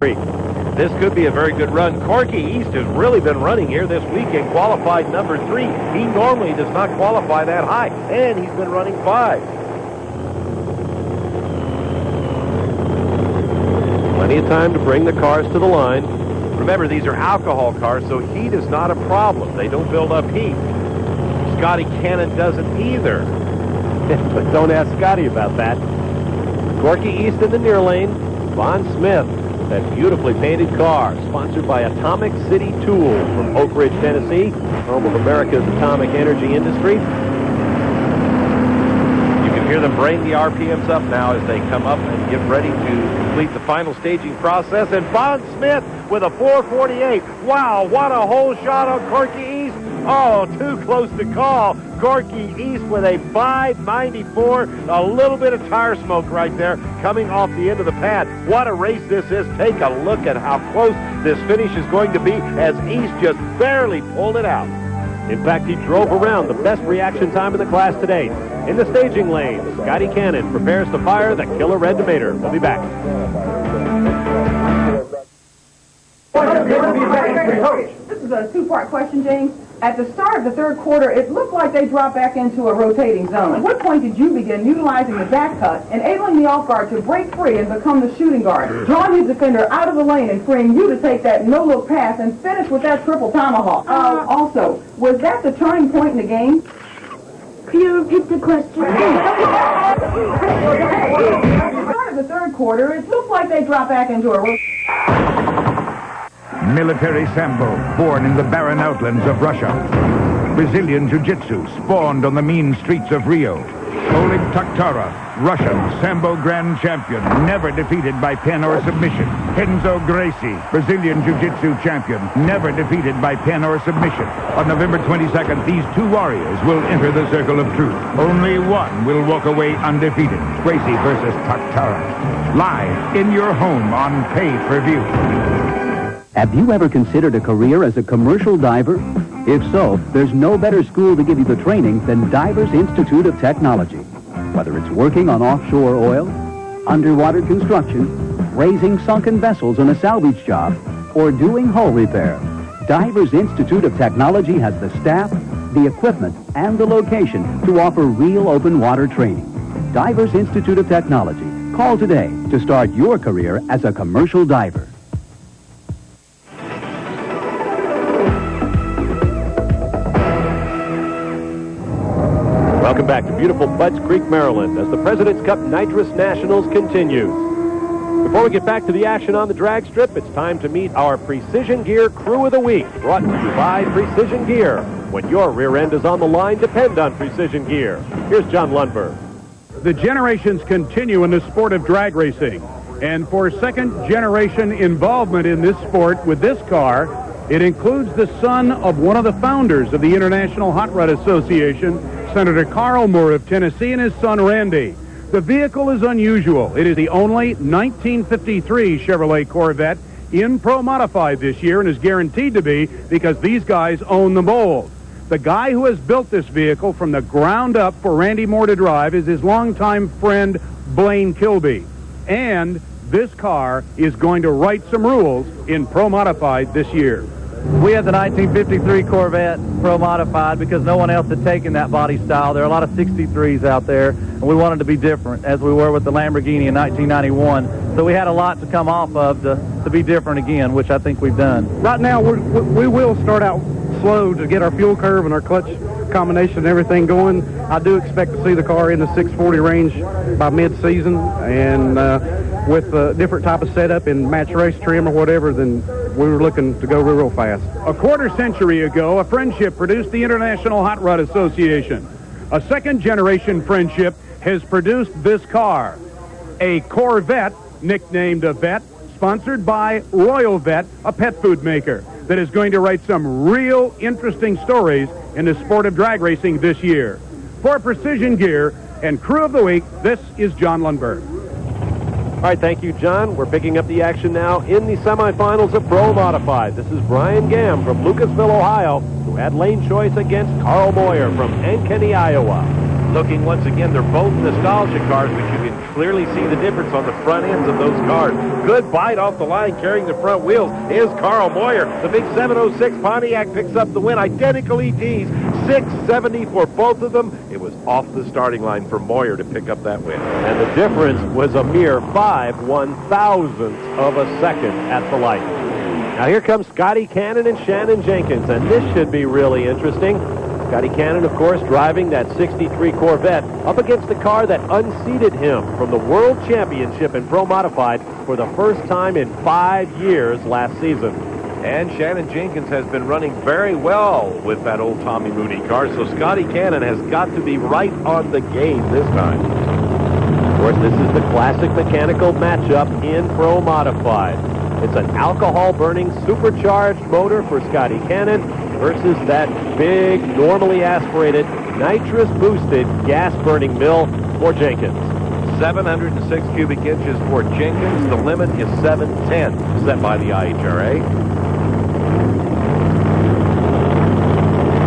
This could be a very good run. Corky East has really been running here this weekend, qualified number 3. He normally does not qualify that high, and he's been running 5. Plenty of time to bring the cars to the line. Remember, these are alcohol cars, so heat is not a problem. They don't build up heat. Scotty Cannon doesn't either. But don't ask Scotty about that. Corky East in the near lane. Von Smith, that beautifully painted car, sponsored by Atomic City Tools from Oak Ridge, Tennessee, home of America's atomic energy industry. You can hear them bring the RPMs up now as they come up and get ready to complete the final staging process. And Von Smith with a 448. Wow, what a hole shot on Corky East. Oh, too close to call. Corky East with a 594. A little bit of tire smoke right there coming off the end of the pad. What a race this is. Take a look at how close this finish is going to be as East just barely pulled it out. In fact, he drove around the best reaction time in the class today. In the staging lane, Scotty Cannon prepares to fire the killer red tomato. We'll be back. This is a two-part question, James. At the start of the third quarter, it looked like they dropped back into a rotating zone. At what point did you begin utilizing the back cut, enabling the off guard to break free and become the shooting guard, drawing his defender out of the lane and freeing you to take that no-look pass and finish with that triple tomahawk? Also, was that the turning point in the game? Could you repeat the question? At the start of the third quarter, it looked like they dropped back into a rotating. Military Sambo, born in the barren outlands of Russia. Brazilian Jiu-Jitsu, spawned on the mean streets of Rio. Oleg Taktarov, Russian Sambo Grand Champion, never defeated by pin or submission. Renzo Gracie, Brazilian Jiu-Jitsu Champion, never defeated by pin or submission. On November 22nd, these two warriors will enter the circle of truth. Only one will walk away undefeated. Gracie versus Taktarov. Live in your home on pay-per-view. Have you ever considered a career as a commercial diver? If so, there's no better school to give you the training than Divers Institute of Technology. Whether it's working on offshore oil, underwater construction, raising sunken vessels on a salvage job, or doing hull repair, Divers Institute of Technology has the staff, the equipment, and the location to offer real open water training. Divers Institute of Technology. Call today to start your career as a commercial diver. Welcome back to beautiful Budds Creek, Maryland, as the President's Cup Nitrous Nationals continues. Before we get back to the action on the drag strip, it's time to meet our Precision Gear Crew of the Week, brought to you by Precision Gear. When your rear end is on the line, depend on Precision Gear. Here's John Lundberg. The generations continue in the sport of drag racing, and for second-generation involvement in this sport with this car, it includes the son of one of the founders of the International Hot Rod Association, Senator Carl Moore of Tennessee, and his son Randy. The vehicle is unusual. It is the only 1953 Chevrolet Corvette in Pro Modified this year and is guaranteed to be because these guys own the mold. The guy who has built this vehicle from the ground up for Randy Moore to drive is his longtime friend Blaine Kilby. And this car is going to write some rules in Pro Modified this year. We had the 1953 Corvette Pro Modified because no one else had taken that body style. There are a lot of 63s out there, and we wanted to be different, as we were with the Lamborghini in 1991. So we had a lot to come off of to be different again, which I think we've done. Right now, we will start out slow to get our fuel curve and our clutch combination and everything going. I do expect to see the car in the 640 range by mid-season, and with a different type of setup and match race trim or whatever, then we were looking to go real fast. A quarter century ago, a friendship produced the International Hot Rod Association. A second-generation friendship has produced this car, a Corvette nicknamed a Vet, sponsored by Royal Vet, a pet food maker, that is going to write some real interesting stories in the sport of drag racing this year. For Precision Gear and Crew of the Week, this is John Lundberg. All right, thank you, John. We're picking up the action now in the semifinals of Pro Modified. This is Brian Gamm from Lucasville, Ohio, who had lane choice against Carl Moyer from Ankeny, Iowa. looking once again. They're both nostalgia cars, but you can clearly see the difference on the front ends of those cars. Good bite off the line, carrying the front wheels is Carl Moyer. The big 706 Pontiac picks up the win. Identical ETs, 670 for both of them. It was off the starting line for Moyer to pick up that win. And the difference was a mere 5/1000ths of a second at the light. Now here comes Scotty Cannon and Shannon Jenkins, and this should be really interesting. Scotty Cannon, of course, driving that 63 Corvette up against the car that unseated him from the World Championship in Pro Modified for the first time in 5 years last season. And Shannon Jenkins has been running very well with that old Tommy Mooney car, so Scotty Cannon has got to be right on the game this time. Of course, this is the classic mechanical matchup in Pro Modified. It's an alcohol-burning supercharged motor for Scotty Cannon versus that big, normally aspirated, nitrous-boosted, gas-burning mill for Jenkins. 706 cubic inches for Jenkins. The limit is 710, set by the IHRA.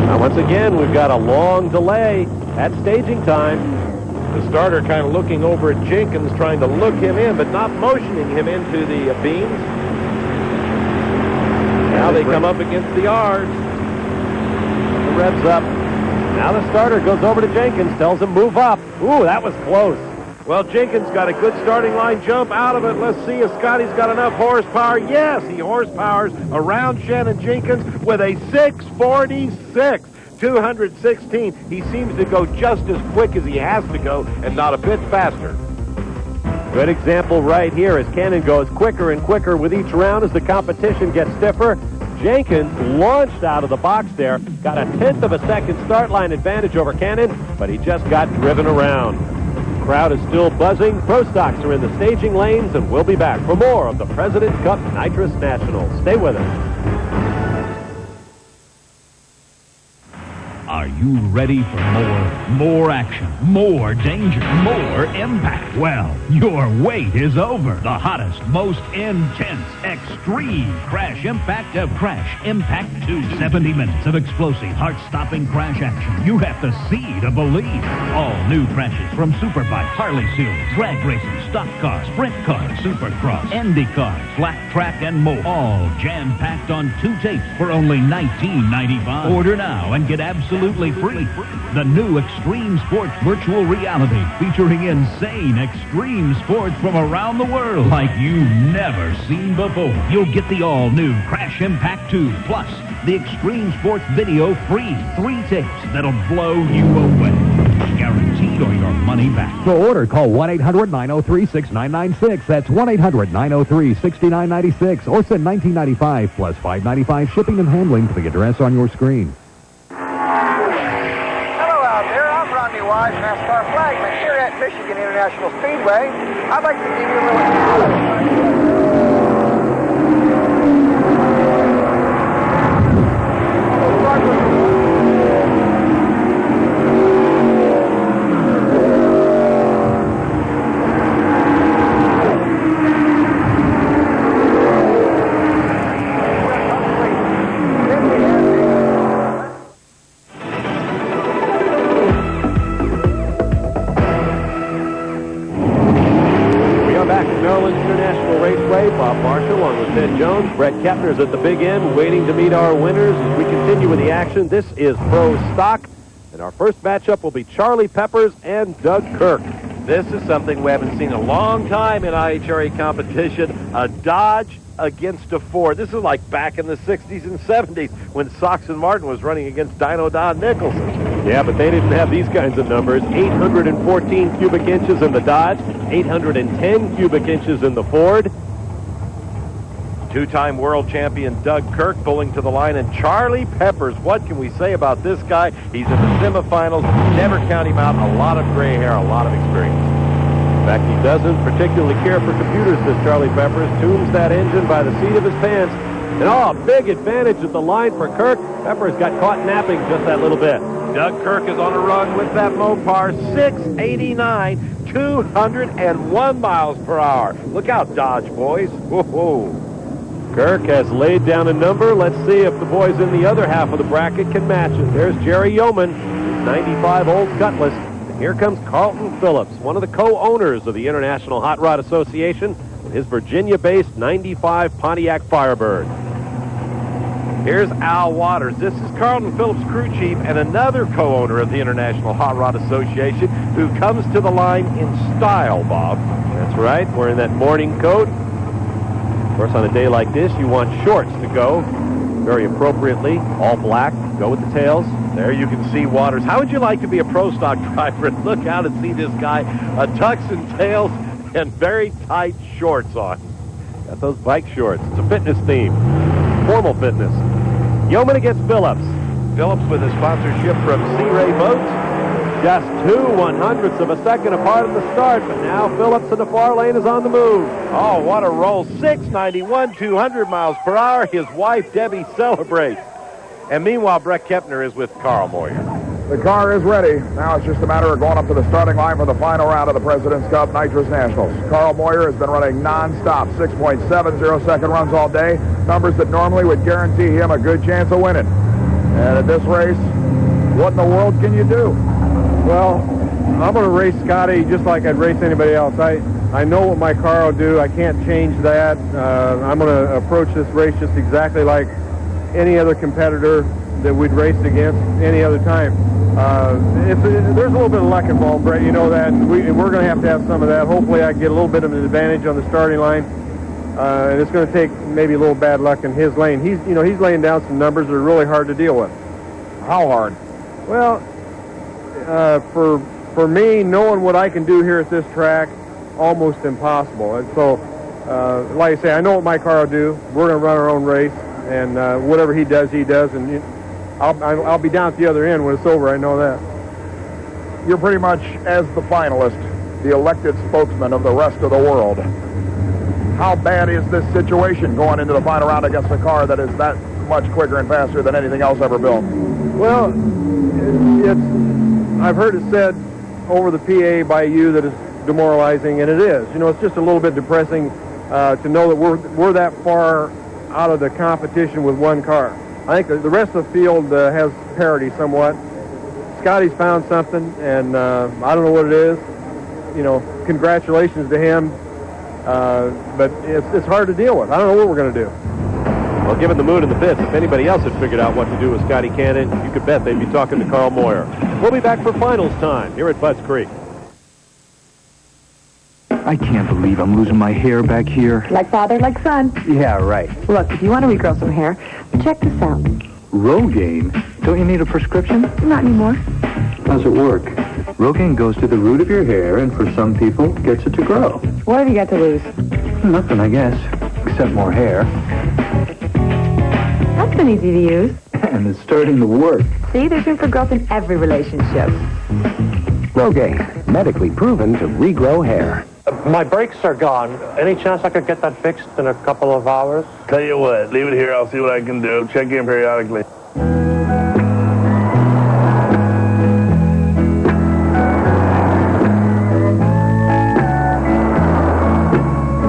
Now, once again, we've got a long delay at staging time. The starter kind of looking over at Jenkins, trying to look him in, but not motioning him into the beams. Now they come up against the R's. The revs up. Now the starter goes over to Jenkins, tells him move up. Ooh, that was close. Well, Jenkins got a good starting line jump out of it. Let's see if Scotty's got enough horsepower. Yes, he horsepowers around Shannon Jenkins with a 646. 216. He seems to go just as quick as he has to go and not a bit faster. Good example right here as Cannon goes quicker and quicker with each round as the competition gets stiffer. Jenkins launched out of the box there, got a 1/10 of a second start line advantage over Cannon, but he just got driven around. The crowd is still buzzing. Pro stocks are in the staging lanes, and we'll be back for more of the President's Cup Nitrous Nationals. Stay with us. Are you ready for more action, more danger, more impact? Well, your wait is over. The hottest, most intense, extreme Crash Impact of Crash Impact 2. 70 minutes of explosive, heart-stopping crash action. You have to see to believe. All new crashes from Superbike, Harley Series, drag racing, stock cars, sprint cars, Supercross, Indy cars, flat track, and more. All jam-packed on 2 tapes for only $19.95. Order now and get absolutely free. The new Extreme Sports Virtual Reality featuring insane extreme sports from around the world like you've never seen before. You'll get the all-new Crash Impact 2 plus the Extreme Sports Video free. 3 tapes that'll blow you away. Guaranteed or your money back. To order, call 1-800-903-6996. That's 1-800-903-6996. Or send $19.95 plus $5.95 shipping and handling to the address on your screen. NASCAR flagman here at Michigan International Speedway. I'd like to give you a Brett Kepner's at the big end, waiting to meet our winners as we continue with the action. This is Pro Stock, and our first matchup will be Charlie Peppers and Doug Kirk. This is something we haven't seen in a long time in IHRA competition, a Dodge against a Ford. This is like back in the 60s and 70s when Sox and Martin was running against Dino Don Nicholson. Yeah, but they didn't have these kinds of numbers. 814 cubic inches in the Dodge, 810 cubic inches in the Ford. Two-time world champion Doug Kirk pulling to the line, and Charlie Peppers. What can we say about this guy? He's in the semifinals. Never count him out. A lot of gray hair, a lot of experience. In fact, he doesn't particularly care for computers, this Charlie Peppers. Tunes that engine by the seat of his pants. And a big advantage at the line for Kirk. Peppers got caught napping just that little bit. Doug Kirk is on a run with that Mopar. 689, 201 miles per hour. Look out, Dodge boys. Whoa. Kirk has laid down a number. Let's see if the boys in the other half of the bracket can match it. There's Jerry Yeoman, his 95 Old Cutlass. Here comes Carlton Phillips, one of the co-owners of the International Hot Rod Association, with his Virginia-based 95 Pontiac Firebird. Here's Al Waters. This is Carlton Phillips, crew chief, and another co-owner of the International Hot Rod Association, who comes to the line in style, Bob. That's right, wearing that morning coat. Of course, on a day like this, you want shorts to go very appropriately, all black, go with the tails. There you can see Waters. How would you like to be a pro stock driver and look out and see this guy, a tux and tails and very tight shorts on? Got those bike shorts. It's a fitness theme. Formal fitness. Yeoman against Phillips. Phillips with his sponsorship from Sea Ray Boats. Just 2/100ths of a second apart at the start, but now Phillips in the far lane is on the move. Oh, what a roll. 691, 200 miles per hour. His wife, Debbie, celebrates. And meanwhile, Brett Kepner is with Carl Moyer. The car is ready. Now it's just a matter of going up to the starting line for the final round of the President's Cup Nitrous Nationals. Carl Moyer has been running non-stop, 6.70 second runs all day, numbers that normally would guarantee him a good chance of winning. And at this race, what in the world can you do? Well, I'm going to race Scotty just like I'd race anybody else. I know what my car will do. I can't change that. I'm going to approach this race just exactly like any other competitor that we'd raced against any other time. There's a little bit of luck involved, Brett. You know that. And we're going to have some of that. Hopefully I can get a little bit of an advantage on the starting line. And it's going to take maybe a little bad luck in his lane. He's laying down some numbers that are really hard to deal with. How hard? Well, for me, knowing what I can do here at this track, almost impossible. And so, like I say, I know what my car will do. We're going to run our own race, and whatever he does, he does. And I'll be down at the other end when it's over. I know that. You're pretty much, as the finalist, the elected spokesman of the rest of the world. How bad is this situation going into the final round against a car that is that much quicker and faster than anything else ever built? Well, I've heard it said over the PA by you that it's demoralizing, and it is. It's just a little bit depressing to know that we're that far out of the competition with one car. I think the rest of the field has parity somewhat. Scotty's found something, and I don't know what it is. Congratulations to him, but it's hard to deal with. I don't know what we're going to do. Well, given the mood and the bits, if anybody else had figured out what to do with Scotty Cannon, you could bet they'd be talking to Carl Moyer. We'll be back for finals time here at Butts Creek. I can't believe I'm losing my hair back here. Like father, like son. Yeah, right. Look, if you want to regrow some hair, check this out. Rogaine? Don't you need a prescription? Not anymore. How's it work? Rogaine goes to the root of your hair, and for some people, gets it to grow. What have you got to lose? Nothing, I guess, except more hair. That's been easy to use. And it's starting to work. See, there's room for growth in every relationship. Rogaine, medically proven to regrow hair. My brakes are gone. Any chance I could get that fixed in a couple of hours? Tell you what, leave it here. I'll see what I can do. Check in periodically.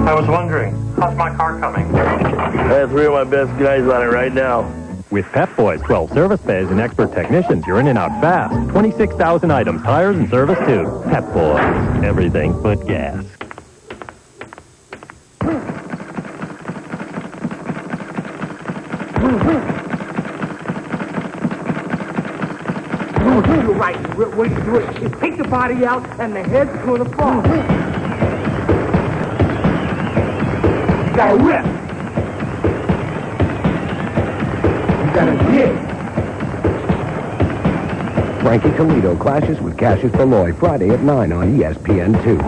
I was wondering, how's my car coming? I have 3 of my best guys on it right now. With Pep Boys, 12 service bays and expert technicians, you're in and out fast. 26,000 items, tires, and service too. Pep Boys, everything but gas. You're right. The way to do it is take the body out and the head's going to fall. You got to whip. Got a dig. Frankie Colito clashes with Cassius Beloy Friday at 9 on ESPN2.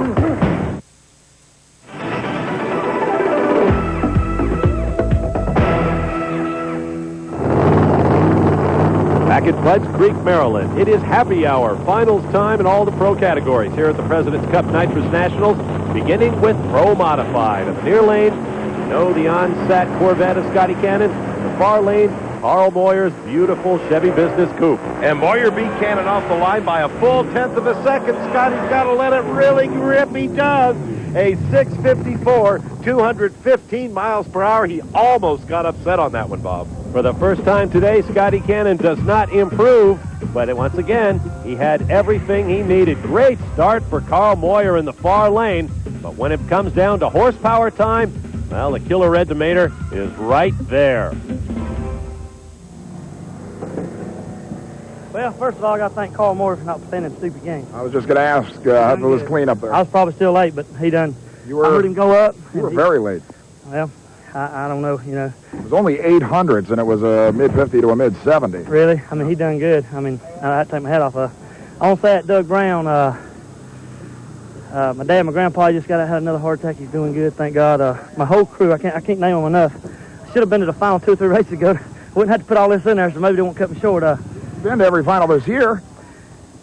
Back at Butts Creek, Maryland, it is happy hour, finals time in all the pro categories here at the President's Cup Nitrous Nationals, beginning with Pro Modified. In the near lane, you know the on-sat Corvette of Scotty Cannon. In the far lane, Carl Moyer's beautiful Chevy Business Coupe. And Moyer beat Cannon off the line by a full 1/10 of a second. Scotty's got to let it really rip. He does. A 654, 215 miles per hour. He almost got upset on that one, Bob. For the first time today, Scotty Cannon does not improve, but once again, he had everything he needed. Great start for Carl Moyer in the far lane, but when it comes down to horsepower time, well, the killer red tomato is right there. Well, first of all, I got to thank Carl Moore for not playing that stupid game. I was just going to ask how it was clean up there. I was probably still late, but he done. I heard him go up. You were very late. Well, I don't know, you know. It was only 800s, and it was a mid-50 to a mid-70. Really? I mean, he done good. I mean, I had to take my head off. I want to say that Doug Brown, my dad and my grandpa just had another heart attack. He's doing good, thank God. My whole crew, I can't name them enough. I should have been to the final 2 or 3 races ago. Wouldn't have to put all this in there, so maybe they won't cut me short. Been to every final this year.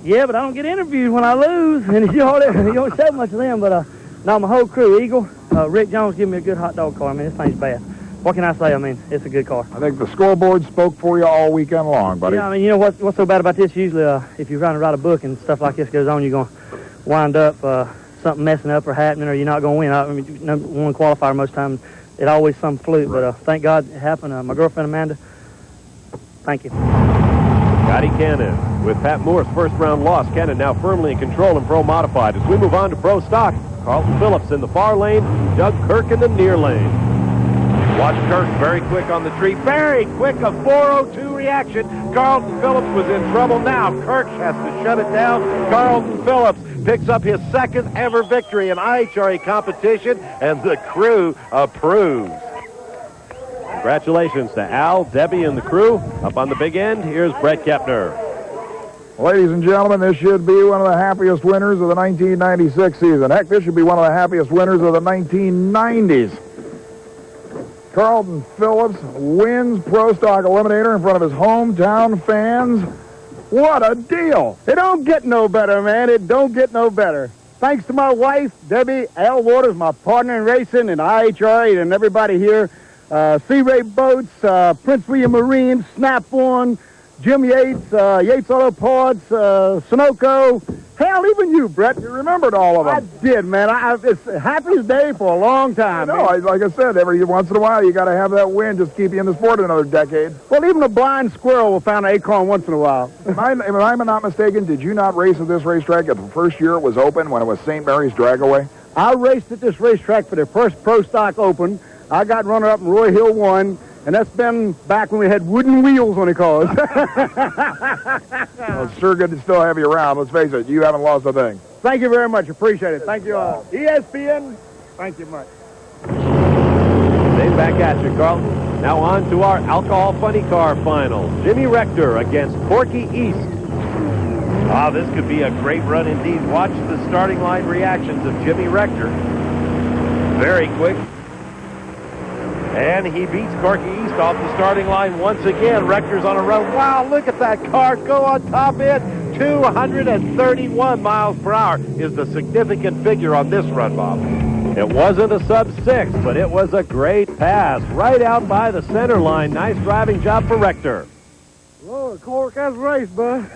Yeah, but I don't get interviewed when I lose, and you don't show much of them. But no, my whole crew, Eagle, Rick Jones gave me a good hot dog car. I mean, this thing's bad. What can I say? I mean, it's a good car. I think the scoreboard spoke for you all weekend long, buddy. Yeah, I mean, you know what's so bad about this? Usually, if you're trying to write a book and stuff like this goes on, you're going to wind up something messing up or happening, or you're not going to win. I mean, number one qualifier most times, it always some fluke. But thank God it happened. My girlfriend Amanda, thank you. Scotty Cannon with Pat Moore's first round loss. Cannon now firmly in control in Pro Modified. As we move on to Pro Stock, Carlton Phillips in the far lane, Doug Kirk in the near lane. Watch Kirk very quick on the tree. Very quick, a 4:02 reaction. Carlton Phillips was in trouble. Now Kirk has to shut it down. Carlton Phillips picks up his second ever victory in IHRA competition, and the crew approves. Congratulations to Al, Debbie, and the crew. Up on the big end, here's Brett Kepner. Ladies and gentlemen, this should be one of the happiest winners of the 1996 season. Heck, this should be one of the happiest winners of the 1990s. Carlton Phillips wins Pro Stock Eliminator in front of his hometown fans. What a deal! It don't get no better, man. It don't get no better. Thanks to my wife, Debbie, Al Waters, my partner in racing, and IHRA, and everybody here. Sea Ray Boats, Prince William Marine, Snap-on, Jim Yates, Yates Auto Parts, Sunoco. Hell, even you, Brett. You remembered all of them. I did, man. It's the happiest day for a long time. No, like I said, every once in a while you got to have that win just to keep you in the sport another decade. Well, even a blind squirrel will find an acorn once in a while. If I'm not mistaken, did you not race at this racetrack at the first year it was open when it was St. Mary's Dragaway? I raced at this racetrack for the first Pro Stock Open. I got runner-up and Roy Hill won, and that's been back when we had wooden wheels on the cars. Well, it's sure good to still have you around. Let's face it, you haven't lost a thing. Thank you very much. Appreciate it. Thank you all. ESPN, thank you much. Dave, back at you, Carlton. Now on to our alcohol funny car final. Jimmy Rector against Corky East. This could be a great run indeed. Watch the starting line reactions of Jimmy Rector. Very quick. And he beats Corky East off the starting line once again. Rector's on a run. Wow, look at that car go on top end. 231 miles per hour is the significant figure on this run, Bob. It wasn't a sub-6, but it was a great pass. Right out by the center line. Nice driving job for Rector. Lord, Cork, that's a race, bud.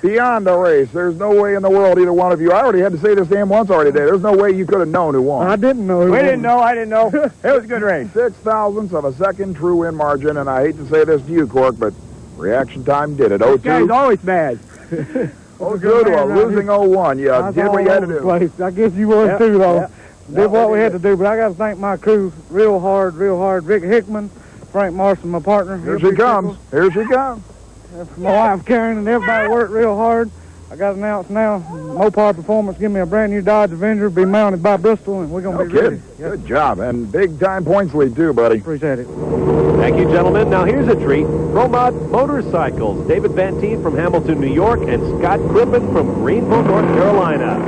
Beyond a race. There's no way in the world either one of you. I already had to say this to him once already today. There's no way you could have known who won. I didn't know. We didn't know. I didn't know. It was a good race. 0.06 of a second true win margin, and I hate to say this to you, Cork, but reaction time did it. 0-2. This guy's always mad. 0-2 to a losing 0-1. You did what you had to do. I guess you was too, though. Yep. Did what we had to do, but I got to thank my crew real hard. Rick Hickman, Frank Marson, my partner. Here she comes. Here she comes. My wife Karen and everybody worked real hard. I got announced now. Mopar Performance give me a brand new Dodge Avenger, be mounted by Bristol, and we're going to be ready. Yep. Good job, and big time points lead too, buddy. Appreciate it. Thank you, gentlemen. Now here's a treat. ProMod Motorcycles. David Van Teen from Hamilton, New York, and Scott Crippen from Greenville, North Carolina.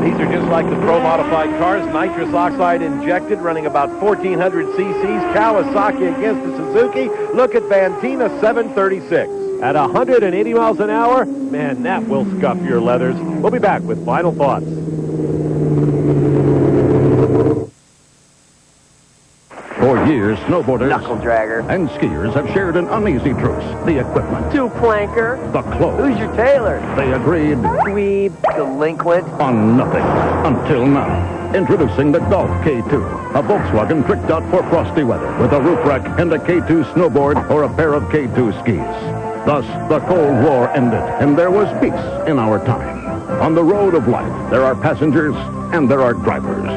These are just like the Pro Modified cars, nitrous oxide injected, running about 1,400 cc's. Kawasaki against the Suzuki. Look at Vantina 736. At 180 miles an hour, man, that will scuff your leathers. We'll be back with final thoughts. For years, snowboarders Knuckle dragger. and skiers have shared an uneasy truce. The equipment, Two-planker. the clothes. Who's your tailor? They agreed Dweeb. Delinquent. on nothing until now. Introducing the Golf K2, a Volkswagen tricked out for frosty weather with a roof rack and a K2 snowboard or a pair of K2 skis. Thus, the Cold War ended, and there was peace in our time. On the road of life, there are passengers and there are drivers.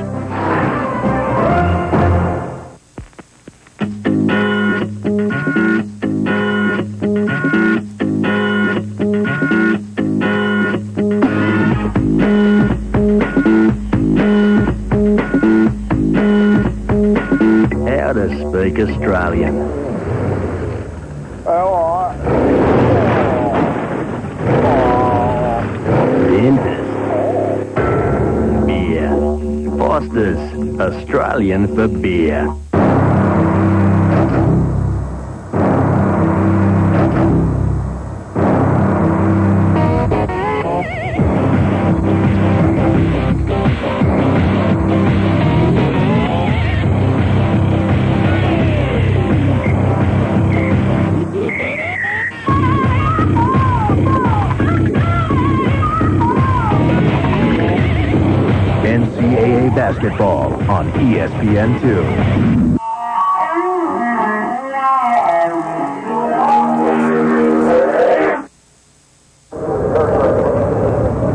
How to speak Australian. Dentist. Beer. Foster's. Australian for beer. NCAA basketball on ESPN2.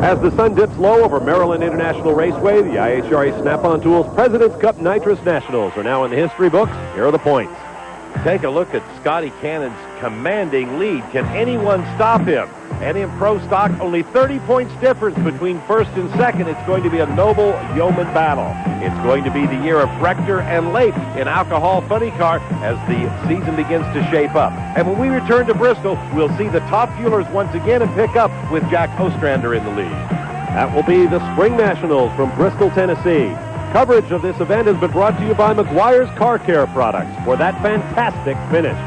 As the sun dips low over Maryland International Raceway, the IHRA Snap-on Tools President's Cup Nitrous Nationals are now in the history books. Here are the points. Take a look at Scotty Cannon's commanding lead. Can anyone stop him? And in pro stock, only 30 points difference between first and second. It's going to be a noble yeoman battle. It's going to be the year of Rector and Late in Alcohol Funny Car as the season begins to shape up. And when we return to Bristol, we'll see the top fuelers once again and pick up with Jack Ostrander in the lead. That will be the Spring Nationals from Bristol, Tennessee. Coverage of this event has been brought to you by McGuire's Car Care Products for that fantastic finish.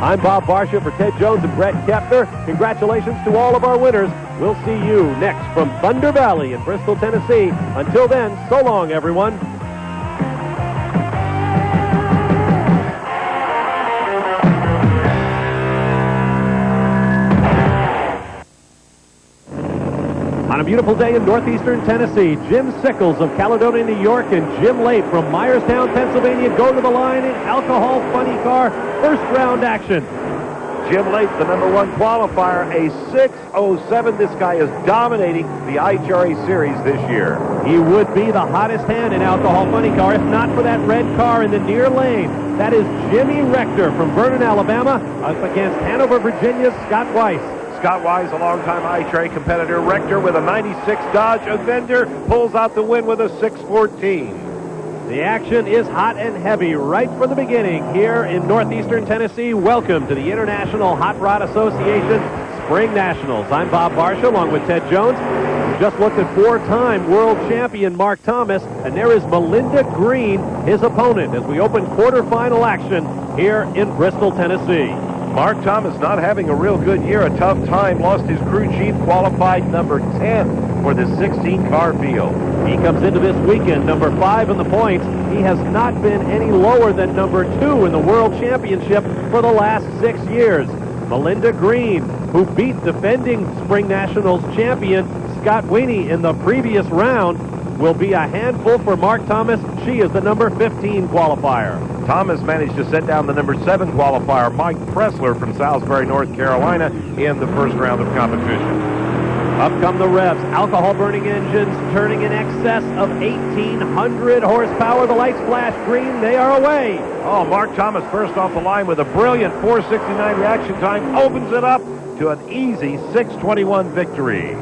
I'm Bob Barsha for Ted Jones and Brett Kepner. Congratulations to all of our winners. We'll see you next from Thunder Valley in Bristol, Tennessee. Until then, so long, everyone. On a beautiful day in northeastern Tennessee, Jim Sickles of Caledonia, New York, and Jim Late from Myerstown, Pennsylvania go to the line in Alcohol Funny Car first round action. Jim Late, the number one qualifier, a 6:07. This guy is dominating the IHRA series this year. He would be the hottest hand in Alcohol Funny Car if not for that red car in the near lane. That is Jimmy Rector from Vernon, Alabama, up against Hanover, Virginia's Scott Weiss. Scott Wise, a longtime IHRA competitor. Rector with a 96 Dodge Avenger pulls out the win with a 6:14. The action is hot and heavy right from the beginning here in northeastern Tennessee. Welcome to the International Hot Rod Association Spring Nationals. I'm Bob Barsha along with Ted Jones. We just looked at four-time world champion Mark Thomas, and there is Melinda Green, his opponent, as we open quarterfinal action here in Bristol, Tennessee. Mark Thomas not having a real good year, a tough time, lost his crew chief, qualified number 10 for the 16-car field. He comes into this weekend number 5 in the points. He has not been any lower than number 2 in the World Championship for the last 6 years. Melinda Green, who beat defending Spring Nationals champion Scott Wiene in the previous round, will be a handful for Mark Thomas. She is the number 15 qualifier. Thomas managed to set down the number 7 qualifier, Mike Pressler from Salisbury, North Carolina, in the first round of competition. Up come the revs. Alcohol-burning engines turning in excess of 1,800 horsepower. The lights flash green. They are away. Oh, Mark Thomas first off the line with a brilliant 4:69 reaction time. Opens it up to an easy 6:21 victory.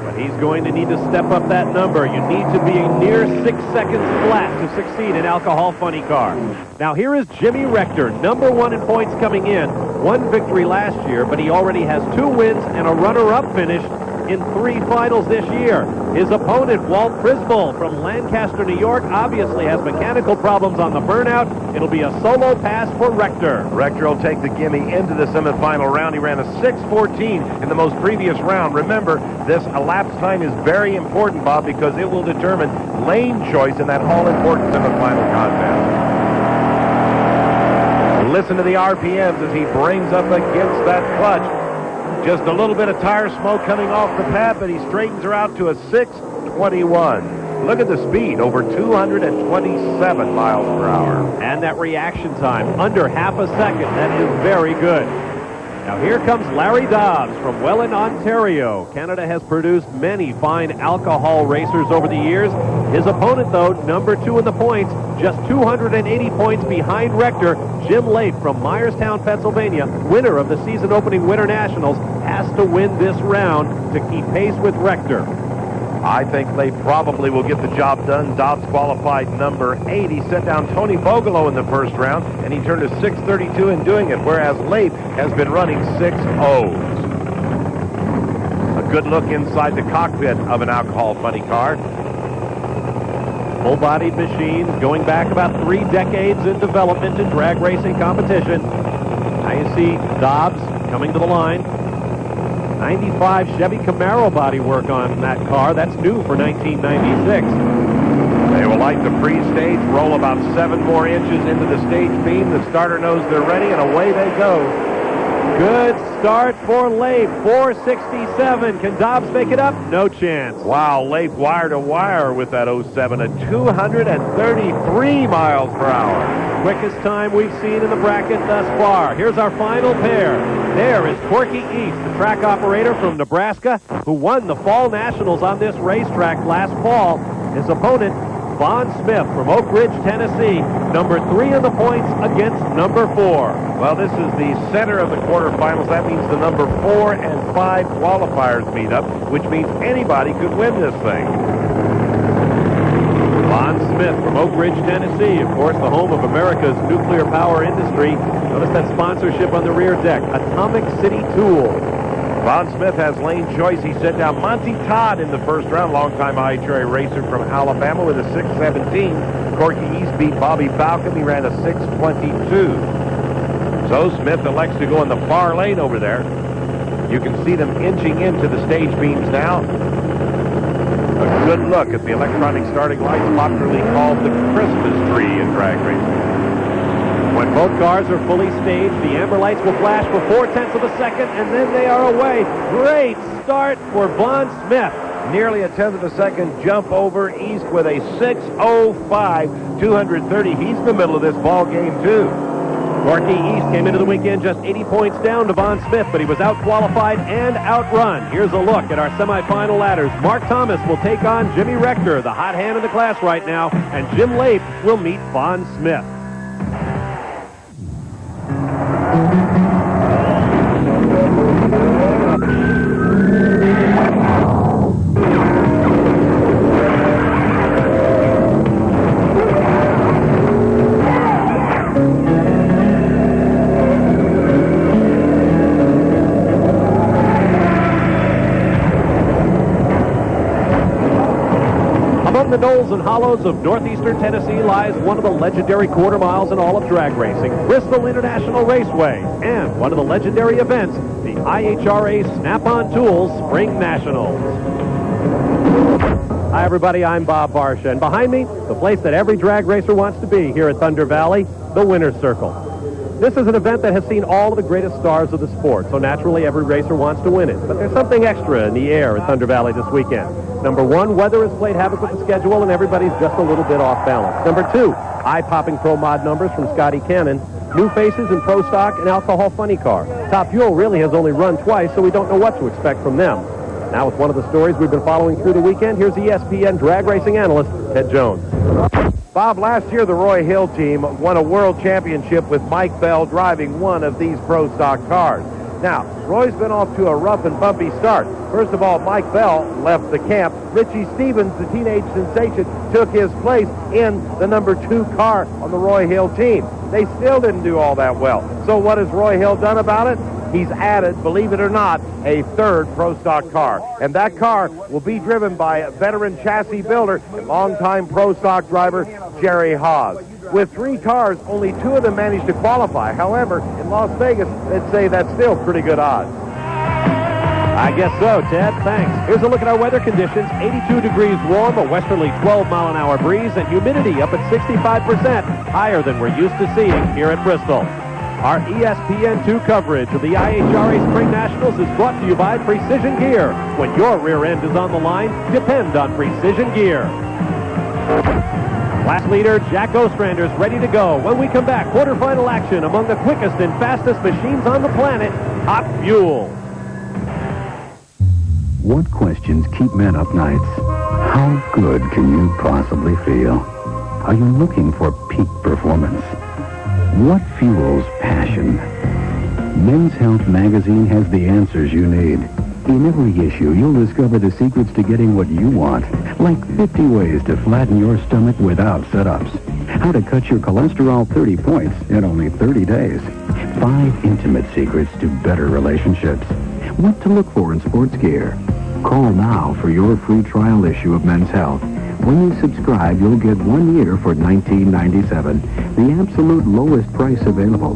But he's going to need to step up that number. You need to be near 6 seconds flat to succeed in Alcohol Funny Car. Now here is Jimmy Rector, number 1 in points coming in. 1 victory last year, but he already has 2 wins and a runner-up finish in 3 finals this year. His opponent, Walt Prisball from Lancaster, New York, obviously has mechanical problems on the burnout. It'll be a solo pass for Rector. Rector will take the gimme into the semifinal round. He ran a 6:14 in the most previous round. Remember, this elapsed time is very important, Bob, because it will determine lane choice in that all-important semifinal contest. listen to the RPMs as he brings up against that clutch. Just a little bit of tire smoke coming off the pad, but he straightens her out to a 6:21. Look at the speed, over 227 miles per hour. And that reaction time, under half a second. That is very good. Now here comes Larry Dobbs from Welland, Ontario. Canada has produced many fine alcohol racers over the years. His opponent, though, number 2 in the points, just 280 points behind Rector. Jim Late from Myerstown, Pennsylvania, winner of the season-opening Winter Nationals, has to win this round to keep pace with Rector. I think they probably will get the job done. Dobbs qualified number 8. He set down Tony Bogolo in the first round, and he turned a 6:32 in doing it, whereas Late has been running 6:0s. A good look inside the cockpit of an alcohol funny car. Full-bodied machine going back about 3 decades in development in drag racing competition. Now you see Dobbs coming to the line. 95 Chevy Camaro bodywork on that car. That's new for 1996. They will light the pre-stage, roll about 7 more inches into the stage beam. The starter knows they're ready, and away they go. Good start for Leif, 467. Can Dobbs make it up? No chance. Wow, Leif wire to wire with that 07 at 233 miles per hour. Quickest time we've seen in the bracket thus far. Here's our final pair. There is Corky East, the track operator from Nebraska, who won the Fall Nationals on this racetrack last fall. His opponent, Vaughn Smith from Oak Ridge, Tennessee, number 3 in the points against number 4. Well, this is the center of the quarterfinals. That means the number 4 and 5 qualifiers meet up, which means anybody could win this thing. Vaughn Smith from Oak Ridge, Tennessee, of course, the home of America's nuclear power industry. Notice that sponsorship on the rear deck, Atomic City Tool. Vaughn Smith has lane choice. He set down Monty Todd in the first round, longtime IHRA racer from Alabama with a 6:17. Corky East beat Bobby Falcon. He ran a 6:22. So Smith elects to go in the far lane over there. You can see them inching into the stage beams now. A good look at the electronic starting lights, popularly called the Christmas tree in drag racing. When both cars are fully staged, the amber lights will flash for 4/10 of a second, and then they are away. Great start for Vaughn Smith. Nearly a 1/10 of a second jump over East with a 6:05, 230. He's in the middle of this ball game, too. Corky East came into the weekend just 80 points down to Vaughn Smith, but he was out-qualified and outrun. Here's a look at our semifinal ladders. Mark Thomas will take on Jimmy Rector, the hot hand in the class right now, and Jim Leif will meet Vaughn Smith. Among the knolls and hollows of northeastern Tennessee lies one of the legendary quarter miles in all of drag racing, Bristol International Raceway, and one of the legendary events, the IHRA Snap-on Tools Spring Nationals. Hi everybody, I'm Bob Barsha, and behind me, the place that every drag racer wants to be here at Thunder Valley, the Winner's Circle. This is an event that has seen all of the greatest stars of the sport, so naturally every racer wants to win it. But there's something extra in the air at Thunder Valley this weekend. Number 1, weather has played havoc with the schedule and everybody's just a little bit off balance. Number 2, eye-popping pro mod numbers from Scotty Cannon, new faces in pro stock and alcohol funny car. Top Fuel really has only run twice, so we don't know what to expect from them. Now with one of the stories we've been following through the weekend, here's ESPN drag racing analyst Ted Jones. Bob, last year the Roy Hill team won a world championship with Mike Bell driving one of these pro stock cars. Now, Roy's been off to a rough and bumpy start. First of all, Mike Bell left the camp. Richie Stevens, the teenage sensation, took his place in the number 2 car on the Roy Hill team. They still didn't do all that well. So what has Roy Hill done about it? He's added, believe it or not, a 3rd pro stock car. And that car will be driven by a veteran chassis builder and longtime pro stock driver, Jerry Haas. With 3 cars, only 2 of them managed to qualify. However, in Las Vegas, they'd say that's still pretty good odds. I guess so, Ted. Thanks. Here's a look at our weather conditions. 82 degrees warm, a westerly 12-mile-an-hour breeze, and humidity up at 65%, higher than we're used to seeing here at Bristol. Our ESPN2 coverage of the IHRA Spring Nationals is brought to you by Precision Gear. When your rear end is on the line, depend on Precision Gear. Class leader Jack Ostrander is ready to go. When we come back, quarterfinal action among the quickest and fastest machines on the planet, Top Fuel. What questions keep men up nights? How good can you possibly feel? Are you looking for peak performance? What fuels passion? Men's Health magazine has the answers you need. In every issue, you'll discover the secrets to getting what you want, like 50 ways to flatten your stomach without sit-ups, how to cut your cholesterol 30 points in only 30 days, 5 intimate secrets to better relationships, what to look for in sports gear. Call now for your free trial issue of Men's Health. When you subscribe, you'll get 1 year for $19.97, the absolute lowest price available.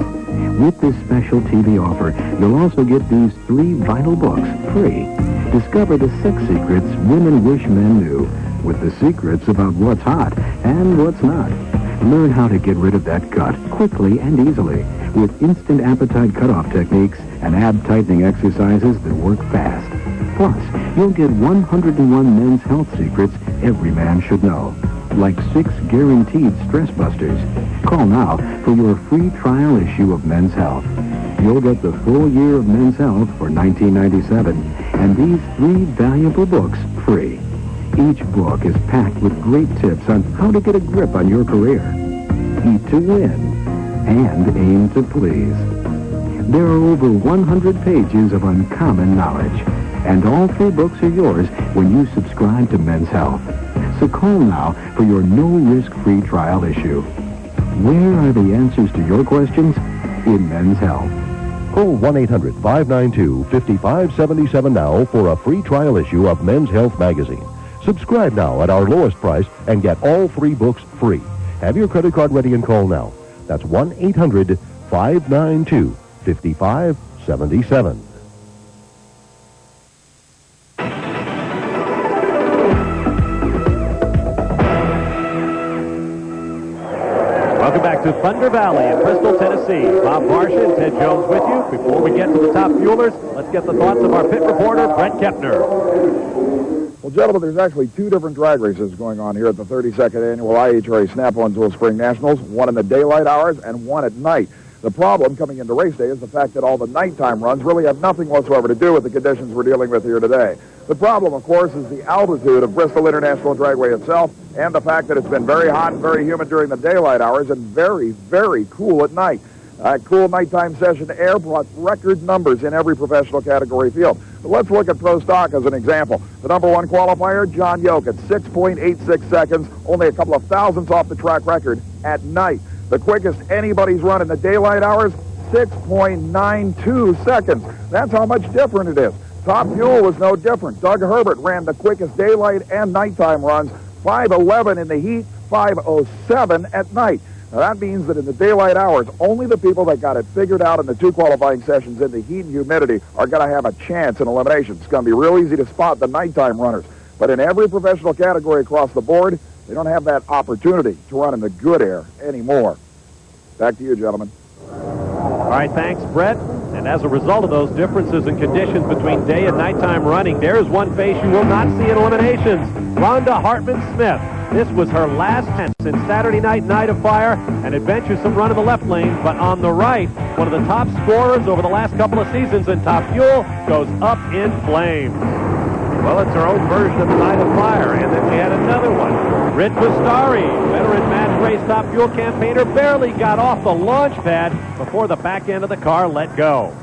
With this special TV offer, you'll also get these 3 vital books free. Discover the 6 secrets women wish men knew, with the secrets about what's hot and what's not. Learn how to get rid of that gut quickly and easily with instant appetite cutoff techniques and ab-tightening exercises that work fast. Plus, you'll get 101 men's health secrets every man should know, like 6 guaranteed stress busters. Call now for your free trial issue of Men's Health. You'll get the full year of Men's Health for $19.97 and these 3 valuable books free. Each book is packed with great tips on how to get a grip on your career, eat to win, and aim to please. There are over 100 pages of uncommon knowledge, and all 3 books are yours when you subscribe to Men's Health. So call now for your no-risk free trial issue. Where are the answers to your questions? In Men's Health. Call 1-800-592-5577 now for a free trial issue of Men's Health magazine. Subscribe now at our lowest price and get all 3 books free. Have your credit card ready and call now. That's 1-800-592-5577. Welcome back to Thunder Valley in Bristol, Tennessee. Bob Varsha and Ted Jones with you. Before we get to the top fuelers, let's get the thoughts of our pit reporter, Brett Kepner. Well, gentlemen, there's actually 2 different drag races going on here at the 32nd Annual IHRA Snap-on-Tool Spring Nationals, one in the daylight hours and one at night. The problem coming into race day is the fact that all the nighttime runs really have nothing whatsoever to do with the conditions we're dealing with here today. The problem, of course, is the altitude of Bristol International Dragway itself and the fact that it's been very hot and very humid during the daylight hours and very, very cool at night. Cool nighttime session air brought record numbers in every professional category field. But let's look at Pro Stock as an example. The number 1 qualifier, John Yoke, at 6.86 seconds, only a couple of thousandths off the track record at night. The quickest anybody's run in the daylight hours, 6.92 seconds. That's how much different it is. Top Fuel was no different. Doug Herbert ran the quickest daylight and nighttime runs, 5:11 in the heat, 5:07 at night. Now, that means that in the daylight hours, only the people that got it figured out in the 2 qualifying sessions in the heat and humidity are going to have a chance in elimination. It's going to be real easy to spot the nighttime runners. But in every professional category across the board, they don't have that opportunity to run in the good air anymore. Back to you, gentlemen. All right, thanks, Brett. And as a result of those differences in conditions between day and nighttime running, there is one face you will not see in eliminations, Rhonda Hartman-Smith. This was her last chance in Saturday Night of Fire, an adventuresome run in the left lane, but on the right, one of the top scorers over the last couple of seasons in Top Fuel goes up in flames. Well, it's her own version of the Night of Fire, and then we had another one. Rit Bastari, veteran match race Top Fuel campaigner, barely got off the launch pad before the back end of the car let go.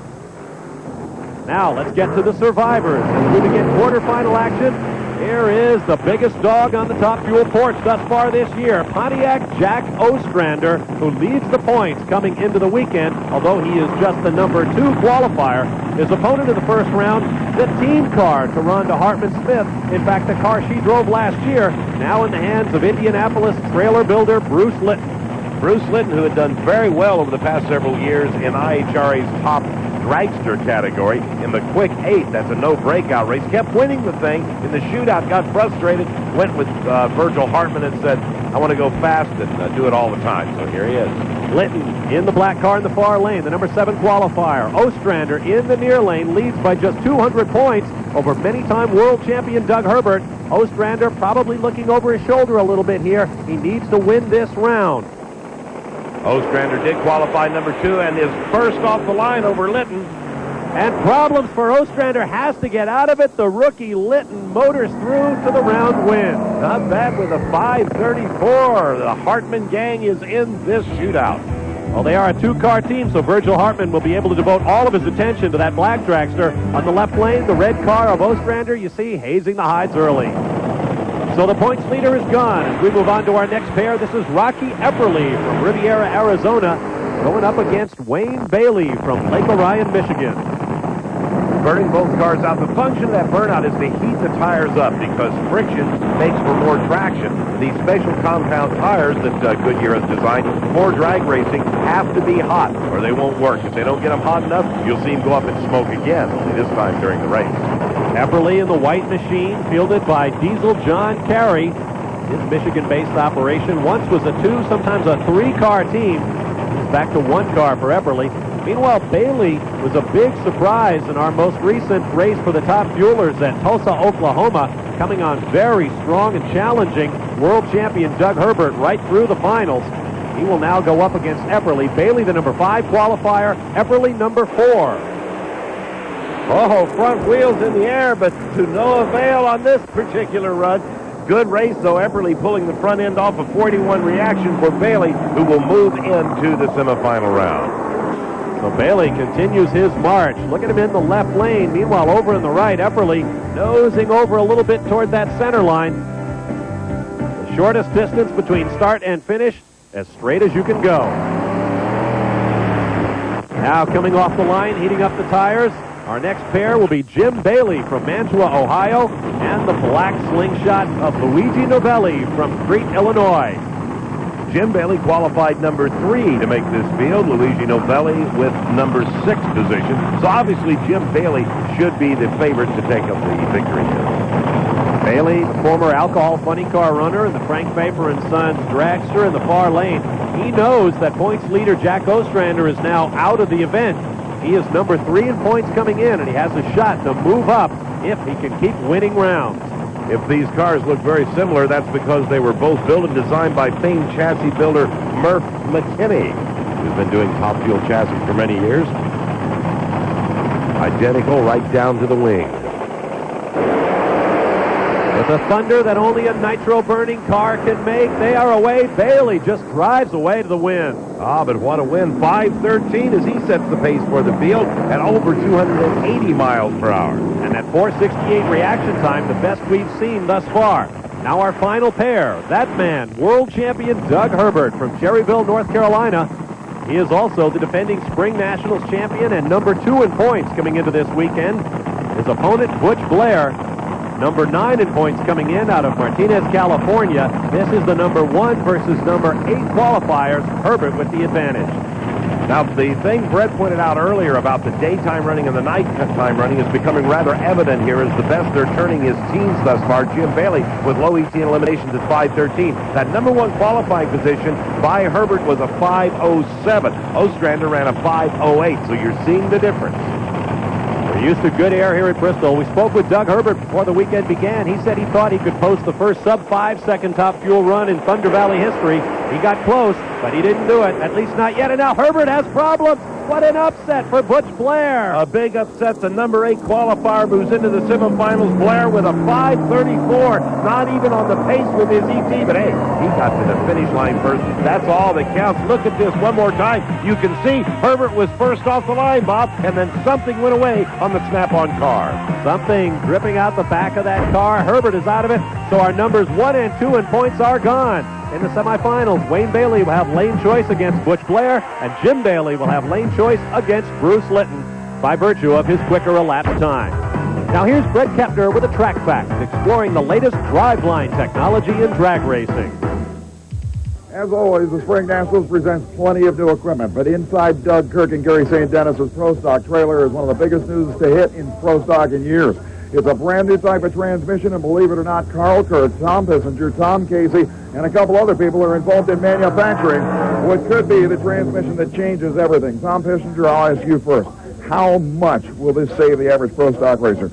Now, let's get to the survivors. As we begin quarterfinal action, here is the biggest dog on the Top Fuel porch thus far this year, Pontiac Jack Ostrander, who leads the points coming into the weekend, although he is just the number 2 qualifier. His opponent in the first round, the team car to Rhonda Hartman-Smith. In fact, the car she drove last year, now in the hands of Indianapolis trailer builder Bruce Litton. Bruce Litton, who had done very well over the past several years in IHRA's top dragster category in the quick 8. That's a no breakout race. Kept winning the thing in the shootout, got frustrated, went with Virgil Hartman and said, I want to go fast and do it all the time. So here he is. Litton in the black car in the far lane, the number 7 qualifier. Ostrander in the near lane leads by just 200 points over many-time world champion Doug Herbert. Ostrander probably looking over his shoulder a little bit here. He needs to win this round. Ostrander did qualify number 2 and is first off the line over Litton. And problems for Ostrander, has to get out of it. The rookie Litton motors through to the round win. Not bad with a 5:34. The Hartman gang is in this shootout. Well, they are a 2-car team, so Virgil Hartman will be able to devote all of his attention to that black dragster. On the left lane, the red car of Ostrander, you see, hazing the hides early. So the points leader is gone. As we move on to our next pair, this is Rocky Epperly from Riviera, Arizona, going up against Wayne Bailey from Lake Orion, Michigan. Burning both cars out. The function of that burnout is to heat the tires up because friction makes for more traction. These special compound tires that Goodyear has designed for drag racing have to be hot or they won't work. If they don't get them hot enough, you'll see them go up in smoke again, only this time during the race. Epperly in the white machine, fielded by Diesel John Carey. His Michigan-based operation once was a 2, sometimes a 3-car team. It's back to 1 car for Epperly. Meanwhile, Bailey was a big surprise in our most recent race for the top fuelers at Tulsa, Oklahoma, coming on very strong and challenging world champion Doug Herbert right through the finals. He will now go up against Epperly. Bailey, the number 5 qualifier, Epperly, number 4. Oh, front wheels in the air, but to no avail on this particular run. Good race, though. Epperly pulling the front end off a 41 reaction for Bailey, who will move into the semifinal round. So Bailey continues his march. Look at him in the left lane. Meanwhile, over in the right, Epperly nosing over a little bit toward that center line. The shortest distance between start and finish, as straight as you can go. Now coming off the line, heating up the tires. Our next pair will be Jim Bailey from Mantua, Ohio, and the black slingshot of Luigi Novelli from Crete, Illinois. Jim Bailey qualified number 3 to make this field. Luigi Novelli with number 6 position. So obviously Jim Bailey should be the favorite to take up the victory here. Bailey, the former alcohol funny car runner and the Frank Faber and Sons dragster in the far lane. He knows that points leader Jack Ostrander is now out of the event. He is number 3 in points coming in, and he has a shot to move up if he can keep winning rounds. If these cars look very similar, that's because they were both built and designed by famed chassis builder Murph McKinney, who's been doing top fuel chassis for many years. Identical right down to the wing. With a thunder that only a nitro-burning car can make, they are away. Bailey just drives away to the win. Ah, but what a win. 5:13 as he sets the pace for the field at over 280 miles per hour. And that 4:68 reaction time, the best we've seen thus far. Now our final pair, that man, world champion Doug Herbert from Cherryville, North Carolina. He is also the defending Spring Nationals champion and number 2 in points coming into this weekend. His opponent, Butch Blair, number 9 in points coming in out of Martinez, California. This is the number 1 versus number 8 qualifiers. Herbert with the advantage. Now, the thing Brett pointed out earlier about the daytime running and the nighttime running is becoming rather evident here as the best they're turning his teams thus far. Jim Bailey with low ET eliminations at 5:13. That number 1 qualifying position by Herbert was a 5:07. Ostrander ran a 5:08, so you're seeing the difference. We're used to good air here at Bristol. We spoke with Doug Herbert before the weekend began. He said he thought he could post the first sub-5-second top fuel run in Thunder Valley history. He got close, but he didn't do it, at least not yet. And now Herbert has problems. What an upset for Butch Blair. A big upset. The number 8 qualifier moves into the semifinals. Blair with a 5:34. Not even on the pace with his ET, but hey, he got to the finish line first. That's all that counts. Look at this one more time. You can see Herbert was first off the line, Bob, and then something went away on the snap-on car. Something dripping out the back of that car. Herbert is out of it, so our numbers 1 and 2 in points are gone. In the semifinals, Wayne Bailey will have lane choice against Butch Blair, and Jim Bailey will have lane choice against Bruce Litton by virtue of his quicker elapsed time. Now here's Fred Kepner with a track fact, exploring the latest driveline technology in drag racing. As always, the Spring Nationals presents plenty of new equipment, but inside Doug Kirk and Gary St. Dennis's Pro Stock trailer is one of the biggest news to hit in Pro Stock in years. It's a brand new type of transmission, and believe it or not, Carl Kirk, Tom Pissinger, Tom Casey, and a couple other people are involved in manufacturing what could be the transmission that changes everything. Tom Pissinger, I'll ask you first. How much will this save the average pro stock racer?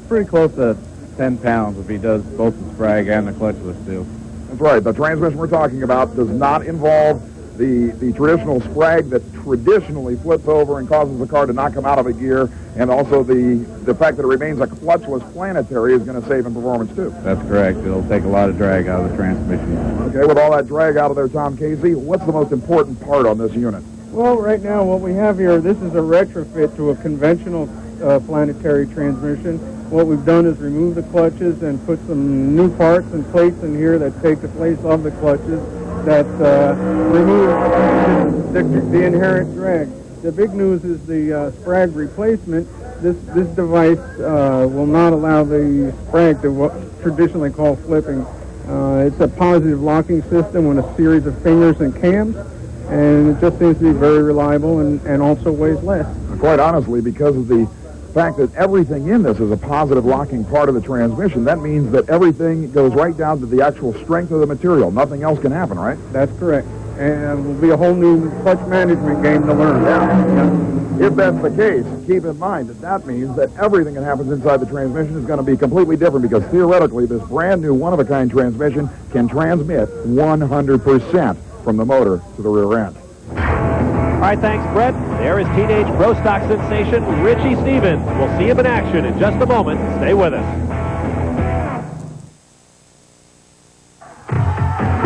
Pretty close to 10 pounds if he does both the sprag and the clutchless too. That's right. The transmission we're talking about does not involve the traditional sprag that traditionally flips over and causes the car to not come out of a gear, and also the fact that it remains a clutchless planetary is going to save in performance too. That's correct. It'll take a lot of drag out of the transmission. Okay, with all that drag out of there, Tom Casey, what's the most important part on this unit? Well, right now what we have here, this is a retrofit to a conventional planetary transmission. What we've done is remove the clutches and put some new parts and plates in here that take the place of the clutches that remove the inherent drag. The big news is the sprag replacement. This device will not allow the sprag to what traditionally called flipping. It's a positive locking system with a series of fingers and cams, and it just seems to be very reliable and also weighs less. Quite honestly, because of the fact that everything in this is a positive locking part of the transmission, that means that everything goes right down to the actual strength of the material. Nothing else can happen, right? That's correct. And it will be a whole new clutch management game to learn. Yeah. If that's the case, keep in mind that means that everything that happens inside the transmission is going to be completely different, because theoretically this brand new one-of-a-kind transmission can transmit 100% from the motor to the rear end. All right, thanks, Brett. There is teenage pro stock sensation Richie Stevens. We'll see him in action in just a moment. Stay with us.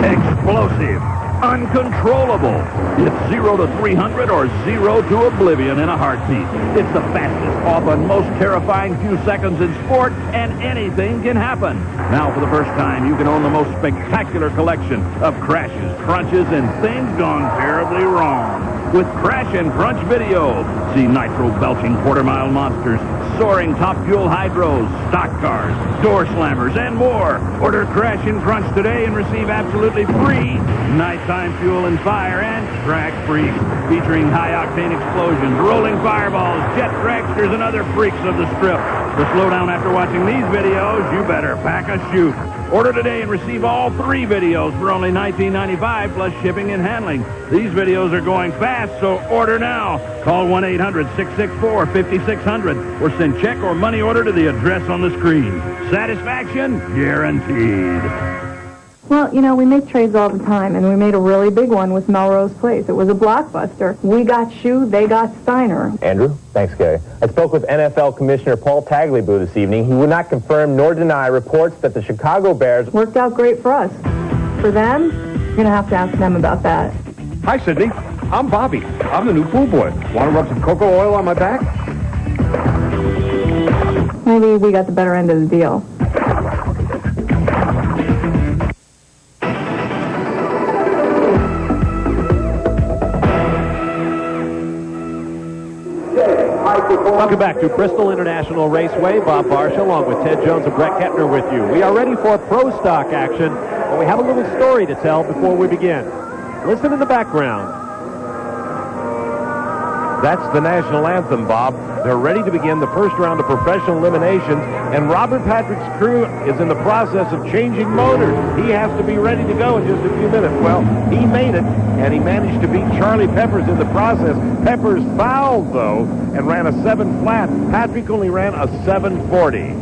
Explosive, uncontrollable. It's 0 to 300 or 0 to oblivion in a heartbeat. It's the fastest, often most terrifying few seconds in sport, and anything can happen. Now, for the first time, you can own the most spectacular collection of crashes, crunches, and things gone terribly wrong. With Crash and Crunch Video, see nitro-belching quarter-mile monsters, soaring top fuel hydros, stock cars, door slammers, and more. Order Crash and Crunch today and receive absolutely free nighttime fuel and fire and track freaks, featuring high-octane explosions, rolling fireballs, jet dragsters, and other freaks of the strip. To slow down after watching these videos, you better pack a chute. Order today and receive all 3 videos for only $19.95 plus shipping and handling. These videos are going fast, so order now. Call 1-800-664-5600 or send check or money order to the address on the screen. Satisfaction guaranteed. Well, you know, we make trades all the time, and we made a really big one with Melrose Place. It was a blockbuster. We got Shoe, they got Steiner. Andrew? Thanks, Gary. I spoke with NFL Commissioner Paul Tagliabue this evening. He would not confirm nor deny reports that the Chicago Bears... Worked out great for us. For them, you're going to have to ask them about that. Hi, Sydney. I'm Bobby. I'm the new pool boy. Want to rub some cocoa oil on my back? Maybe we got the better end of the deal. Welcome back to Bristol International Raceway. Bob Barsha along with Ted Jones and Brett Kettner with you. We are ready for pro stock action, but we have a little story to tell before we begin. Listen in the background. That's the national anthem, Bob. They're ready to begin the first round of professional eliminations, and Robert Patrick's crew is in the process of changing motors. He has to be ready to go in just a few minutes. Well, he made it, and he managed to beat Charlie Peppers in the process. Peppers fouled, though, and ran a 7 flat. Patrick only ran a 740.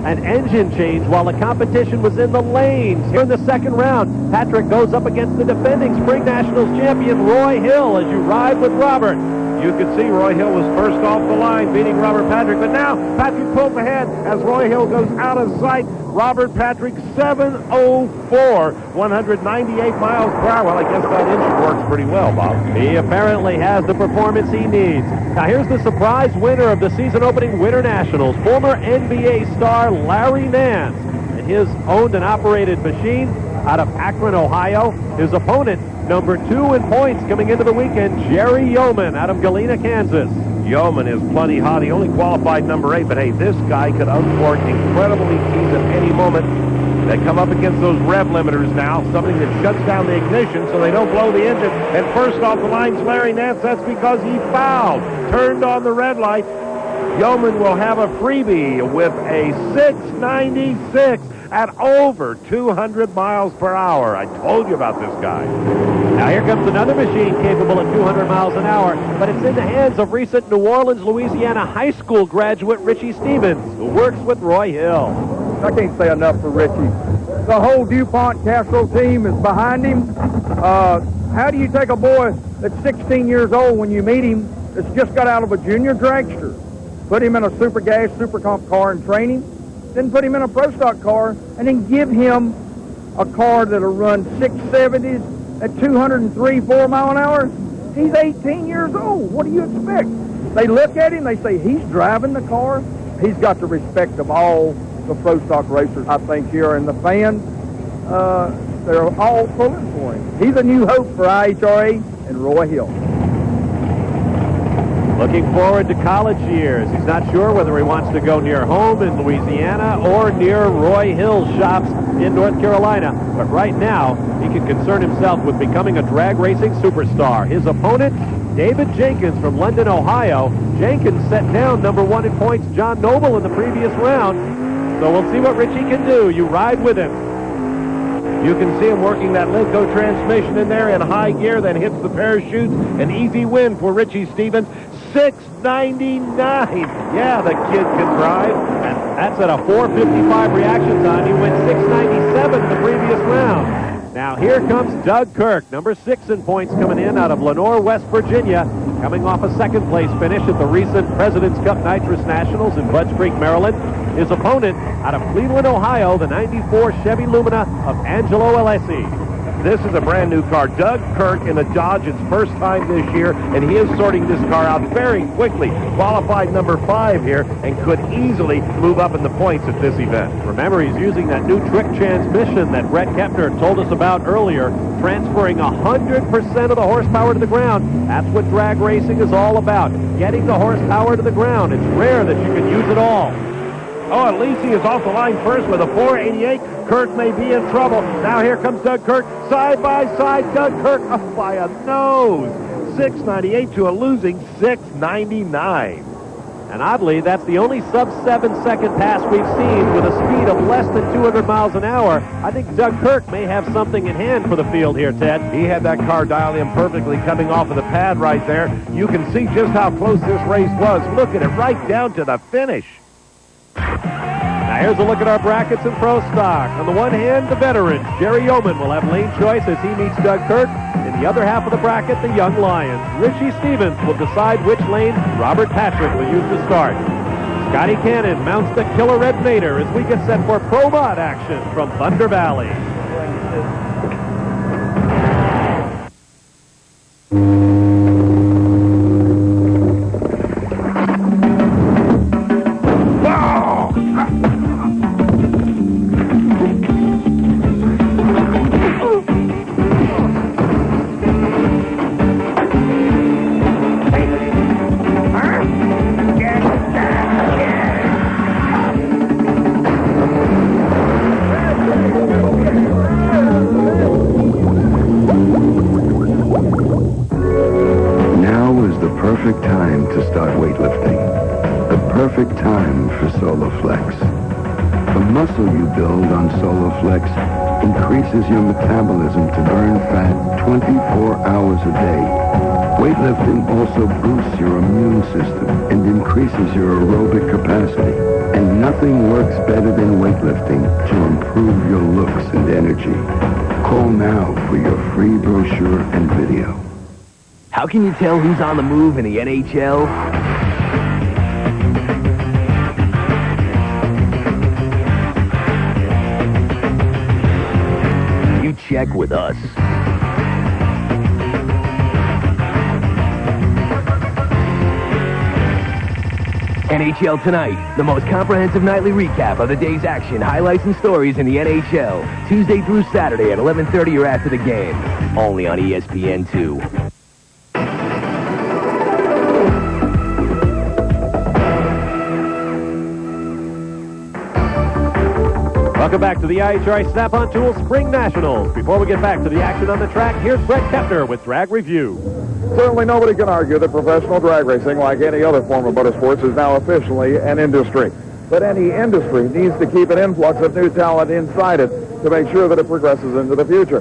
An engine change while the competition was in the lanes. Here in the second round, Patrick goes up against the defending Spring Nationals champion Roy Hill as you ride with Robert. You could see Roy Hill was first off the line, beating Robert Patrick, but now Patrick pulls ahead as Roy Hill goes out of sight. Robert Patrick 704, 198 miles per hour. Well, I guess that engine works pretty well, Bob. He apparently has the performance he needs. Now here's the surprise winner of the season opening Winter Nationals, former NBA star Larry Nance, and his owned and operated machine out of Akron, Ohio. His opponent, number 2 in points coming into the weekend, Jerry Yeoman out of Galena, Kansas. Yeoman is plenty hot. He only qualified number 8, but hey, this guy could uncork incredible ETs at any moment. They come up against those rev limiters now, something that shuts down the ignition so they don't blow the engine. And first off the line's Larry Nance. That's because he fouled, turned on the red light. Yeoman will have a freebie with a 696 at over 200 miles per hour. I told you about this guy. Now here comes another machine capable of 200 miles an hour, but it's in the hands of recent New Orleans, Louisiana high school graduate Richie Stevens, who works with Roy Hill. I can't say enough for Richie. The whole DuPont Castro team is behind him. How do you take a boy that's 16 years old when you meet him, that's just got out of a junior dragster, put him in a super gas, super comp car and train him, then put him in a pro stock car, and then give him a car that'll run 670s at 203, 4 mile an hour? He's 18 years old. What do you expect? They look at him, they say, he's driving the car. He's got the respect of all the pro stock racers, I think, here, and the fans, they're all pulling for him. He's a new hope for IHRA and Roy Hill. Looking forward to college years. He's not sure whether he wants to go near home in Louisiana or near Roy Hill's shops in North Carolina. But right now, he can concern himself with becoming a drag racing superstar. His opponent, David Jenkins from London, Ohio. Jenkins set down number 1 in points, John Noble, in the previous round. So we'll see what Richie can do. You ride with him. You can see him working that Linco transmission in there in high gear, then hits the parachutes. An easy win for Richie Stevens. 699. Yeah, the kid can drive. And that's at a 4:55 reaction time. He went 697 in the previous round. Now here comes Doug Kirk, number 6 in points, coming in out of Lenoir, West Virginia, coming off a second-place finish at the recent President's Cup Nitrous Nationals in Budds Creek, Maryland. His opponent out of Cleveland, Ohio, the 94 Chevy Lumina of Angelo Alessi. This is a brand new car. Doug Kirk in a Dodge, its first time this year, and he is sorting this car out very quickly. Qualified number 5 here and could easily move up in the points at this event. Remember, he's using that new trick transmission that Brett Kepner told us about earlier, transferring 100% of the horsepower to the ground. That's what drag racing is all about, getting the horsepower to the ground. It's rare that you can use it all. Oh, and Lisi is off the line first with a 488. Kirk may be in trouble. Now here comes Doug Kirk. Side by side, Doug Kirk up by a nose. 698 to a losing 699. And oddly, that's the only sub-7-second pass we've seen with a speed of less than 200 miles an hour. I think Doug Kirk may have something in hand for the field here, Ted. He had that car dialed in perfectly coming off of the pad right there. You can see just how close this race was. Look at it right down to the finish. Now here's a look at our brackets in Pro Stock. On the one hand, the veterans. Jerry Yeoman will have lane choice as he meets Doug Kirk. In the other half of the bracket, the young Lions. Richie Stevens will decide which lane Robert Patrick will use to start. Scotty Cannon mounts the Killer Red Vader as we get set for Pro Mod action from Thunder Valley. Perfect time to start weightlifting. The perfect time for SoloFlex. The muscle you build on SoloFlex increases your metabolism to burn fat 24 hours a day. Weightlifting also boosts your immune system and increases your aerobic capacity. And nothing works better than weightlifting to improve your looks and energy. Call now for your free brochure and video. How can you tell who's on the move in the NHL? You check with us. NHL Tonight, the most comprehensive nightly recap of the day's action, highlights, and stories in the NHL. Tuesday through Saturday at 11:30 or after the game. Only on ESPN2. Welcome back to the IHRA Snap-on Tools Spring Nationals. Before we get back to the action on the track, here's Brett Kepner with Drag Review. Certainly nobody can argue that professional drag racing, like any other form of motorsports, is now officially an industry. But any industry needs to keep an influx of new talent inside it to make sure that it progresses into the future.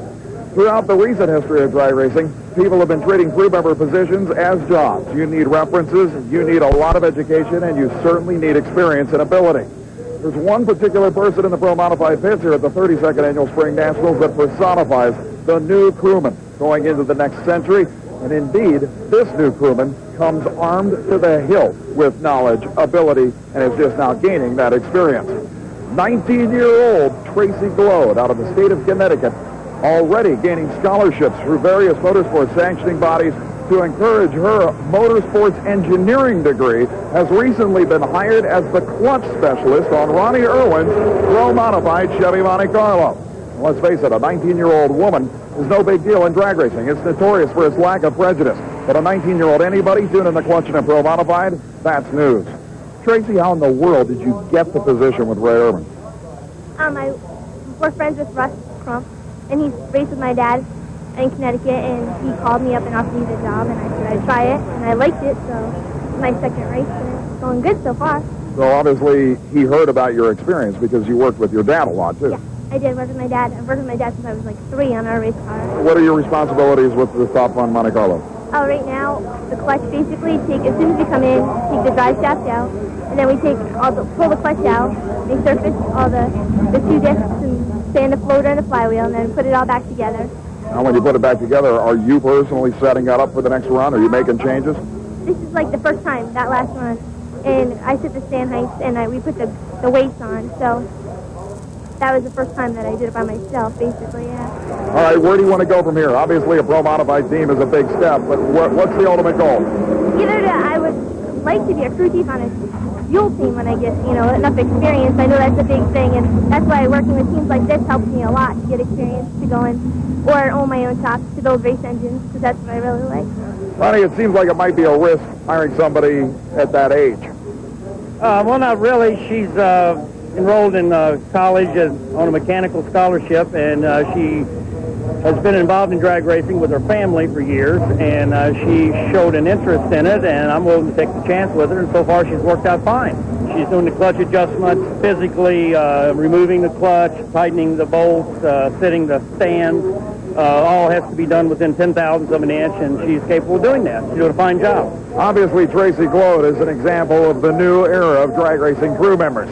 Throughout the recent history of drag racing, people have been treating crew member positions as jobs. You need references, you need a lot of education, and you certainly need experience and ability. There's one particular person in the Pro Modified pits here at the 32nd Annual Spring Nationals that personifies the new crewman going into the next century. And indeed, this new crewman comes armed to the hilt with knowledge, ability, and is just now gaining that experience. 19-year-old Tracy Glode out of the state of Connecticut, already gaining scholarships through various motorsports sanctioning bodies to encourage her motorsports engineering degree, has recently been hired as the clutch specialist on Ronnie Irwin's Pro Modified Chevy Monte Carlo. Let's face it, a 19-year-old woman is no big deal in drag racing. It's notorious for its lack of prejudice. But a 19-year-old anybody tuning the clutch in a Pro Modified, that's news. Tracy, how in the world did you get the position with Ray Irwin? We're friends with Russ Crump, and he's raced with my dad in Connecticut, and he called me up and offered me the job, and I said I'd try it, and I liked it, so it's my second race, and it's going good so far. So obviously he heard about your experience because you worked with your dad a lot, too. Yeah, I did work with my dad. I've worked with my dad since I was like 3 on our race car. What are your responsibilities with the Top Fun Monte Carlo? Oh, right now, the clutch basically as soon as we come in, take the drive shaft out, and then we pull the clutch out, we surface all the 2 discs and sand the floater and the flywheel, and then put it all back together. Now, when you put it back together, are you personally setting that up for the next run? Are you making changes? This is like the first time, that last run, and I set the stand heights, and we put the weights on, so that was the first time that I did it by myself, basically, yeah. All right, where do you want to go from here? Obviously, a Pro Modified team is a big step, but what's the ultimate goal? I would like to be a crew chief on a fuel team when I get, enough experience. I know that's a big thing, and that's why working with teams like this helps me a lot to get experience to go in, or own my own shop to build race engines, because that's what I really like. Ronnie, it seems like it might be a risk hiring somebody at that age. Well, not really. She's enrolled in college on a mechanical scholarship, and she has been involved in drag racing with her family for years, and she showed an interest in it, and I'm willing to take the chance with her, and so far she's worked out fine. She's doing the clutch adjustments, physically removing the clutch, tightening the bolts, fitting the stands. All has to be done within 0.010 of an inch, and she's capable of doing that. She's doing a fine job. Obviously, Tracy Glode is an example of the new era of drag racing crew members.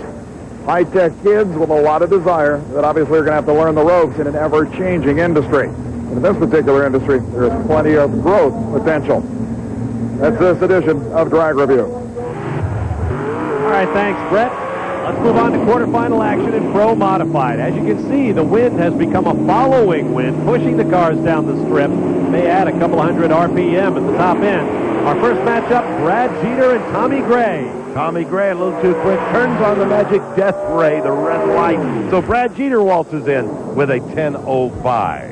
High-tech kids with a lot of desire that obviously are going to have to learn the ropes in an ever-changing industry. In this particular industry, there is plenty of growth potential. That's this edition of Drag Review. All right, thanks, Brett. Let's move on to quarterfinal action in Pro Modified. As you can see, the wind has become a following wind, pushing the cars down the strip. They add a couple hundred RPM at the top end. Our first matchup, Brad Jeter and Tommy Gray. Tommy Gray, a little too quick, turns on the magic death ray, the red light. So Brad Jeter waltzes in with a 10:05.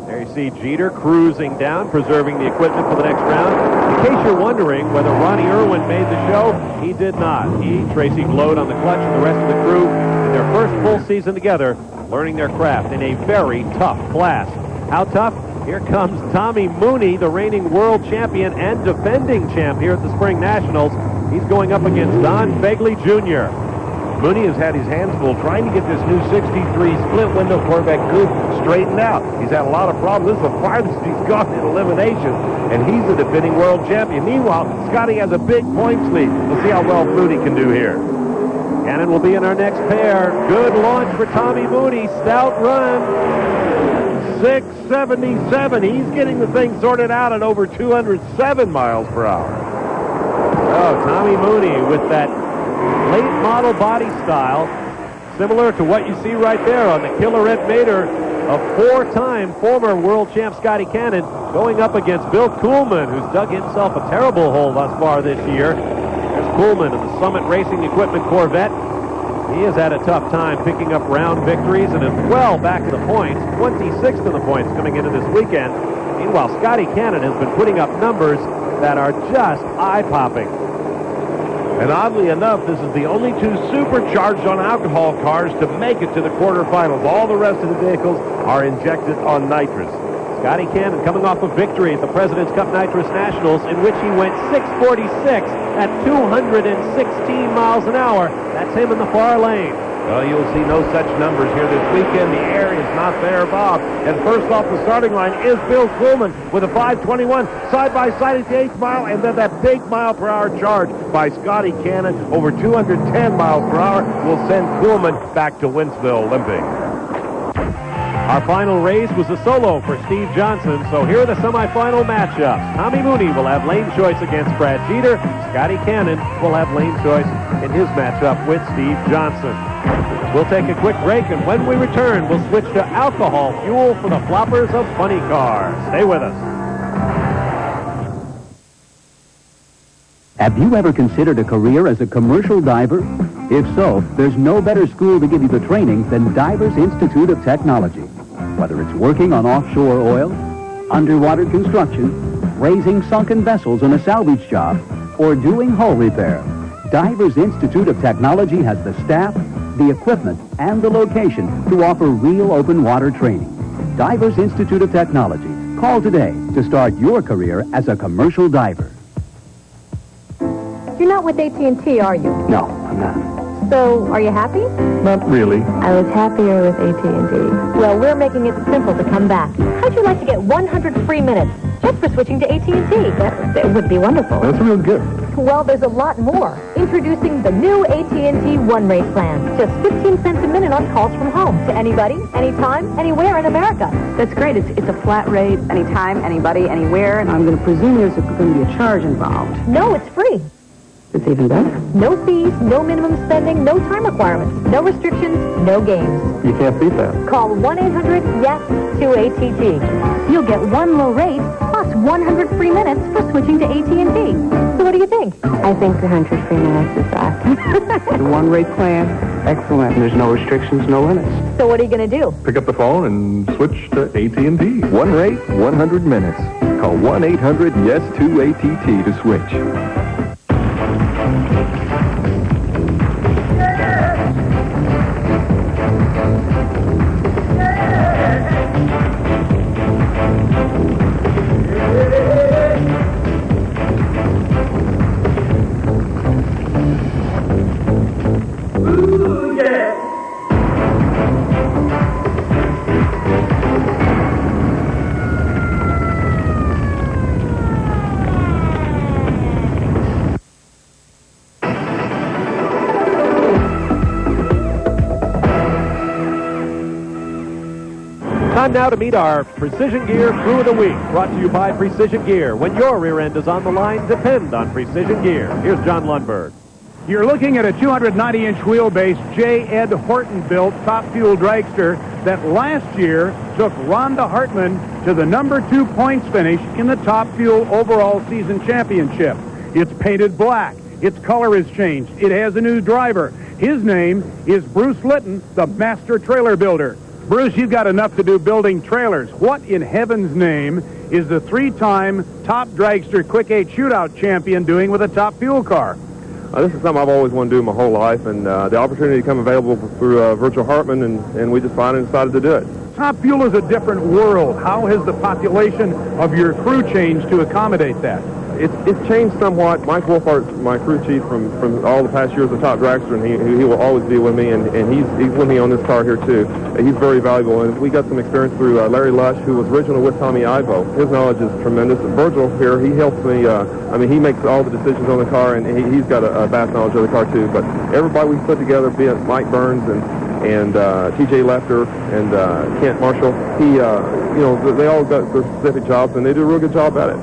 There you see Jeter cruising down, preserving the equipment for the next round. In case you're wondering whether Ronnie Irwin made the show, he did not. He, Tracy Glode on the clutch, and the rest of the crew in their first full season together, learning their craft in a very tough class. How tough? Here comes Tommy Mooney, the reigning world champion and defending champ here at the Spring Nationals. He's going up against Don Begley Jr. Mooney has had his hands full trying to get this new 63 split window Corvette Coupe straightened out. He's had a lot of problems. This is the farthest he's gone in elimination, and he's the defending world champion. Meanwhile, Scotty has a big points lead. We'll see how well Mooney can do here. Cannon will be in our next pair. Good launch for Tommy Mooney. Stout run. 677. He's getting the thing sorted out at over 207 miles per hour. Oh, Tommy Mooney with that late model body style, similar to what you see right there on the Killer Vader, a 4-time former world champ Scotty Cannon going up against Bill Kuhlman, who's dug himself a terrible hole thus far this year. There's Kuhlman in the Summit Racing Equipment Corvette. He has had a tough time picking up round victories and is well back in the points, 26th in the points coming into this weekend. Meanwhile, Scotty Cannon has been putting up numbers that are just eye-popping. And oddly enough, this is the only 2 supercharged on alcohol cars to make it to the quarterfinals. All the rest of the vehicles are injected on nitrous. Scotty Cannon coming off a victory at the President's Cup Nitrous Nationals in which he went 6:46 at 216 miles an hour. That's him in the far lane. Well, you'll see no such numbers here this weekend. The air is not there, Bob. And first off the starting line is Bill Kuhlman with a 5:21 side-by-side at the 8th mile, and then that big mile-per-hour charge by Scotty Cannon over 210 miles per hour will send Kuhlman back to Wentzville limping. Our final race was a solo for Steve Johnson, so here are the semifinal matchups. Tommy Mooney will have lane choice against Brad Jeter. Scotty Cannon will have lane choice in his matchup with Steve Johnson. We'll take a quick break, and when we return, we'll switch to alcohol fuel for the floppers of funny cars. Stay with us. Have you ever considered a career as a commercial diver? If so, there's no better school to give you the training than Divers Institute of Technology. Whether it's working on offshore oil, underwater construction, raising sunken vessels on a salvage job, or doing hull repair, Divers Institute of Technology has the staff, the equipment, and the location to offer real open water training. Divers Institute of Technology. Call today to start your career as a commercial diver. You're not with AT&T, are you? No, I'm not. So, are you happy? Not really. I was happier with AT&T. Well, we're making it simple to come back. How'd you like to get 100 free minutes just for switching to AT&T? That would be wonderful. That's a real gift. Well, there's a lot more. Introducing the new AT&T One Rate plan. Just 15 cents a minute on calls from home to anybody, anytime, anywhere in America. That's great. It's a flat rate, anytime, anybody, anywhere. And I'm going to presume there's going to be a charge involved. No, it's free. It's even better. No fees, no minimum spending, no time requirements, no restrictions, no games. You can't beat that. Call 1-800-YES-2-ATT. You'll get one low rate plus 100 free minutes for switching to AT&T. So what do you think? I think the 100 free minutes is awesome. The one rate plan, excellent. There's no restrictions, no limits. So what are you going to do? Pick up the phone and switch to AT&T. One rate, 100 minutes. Call 1-800-YES-2-ATT to switch. Time now to meet our Precision Gear Crew of the Week, brought to you by Precision Gear. When your rear end is on the line, depend on Precision Gear. Here's John Lundberg. You're looking at a 290-inch wheelbase J. Ed Horton-built top fuel dragster that last year took Rhonda Hartman to the #2 points finish in the top fuel overall season championship. It's painted black. Its color has changed. It has a new driver. His name is Bruce Litton, the master trailer builder. Bruce, you've got enough to do building trailers. What in heaven's name is the 3-time top dragster Quick 8 shootout champion doing with a top fuel car? This is something I've always wanted to do my whole life, and the opportunity became available through Virtual Hartman, and we just finally decided to do it. Top fuel is a different world. How has the population of your crew changed to accommodate that? It's changed somewhat. Mike Wolfart's my crew chief from all the past years of Top Dragster, and he will always be with me, and he's with me on this car here too. He's very valuable, and we got some experience through Larry Lush, who was originally with Tommy Ivo. His knowledge is tremendous. And Virgil here, he helps me. He makes all the decisions on the car, and he's got a vast knowledge of the car too. But everybody we put together, be it Mike Burns and T.J. Lefter and Kent Marshall, they all got their specific jobs, and they do a real good job at it.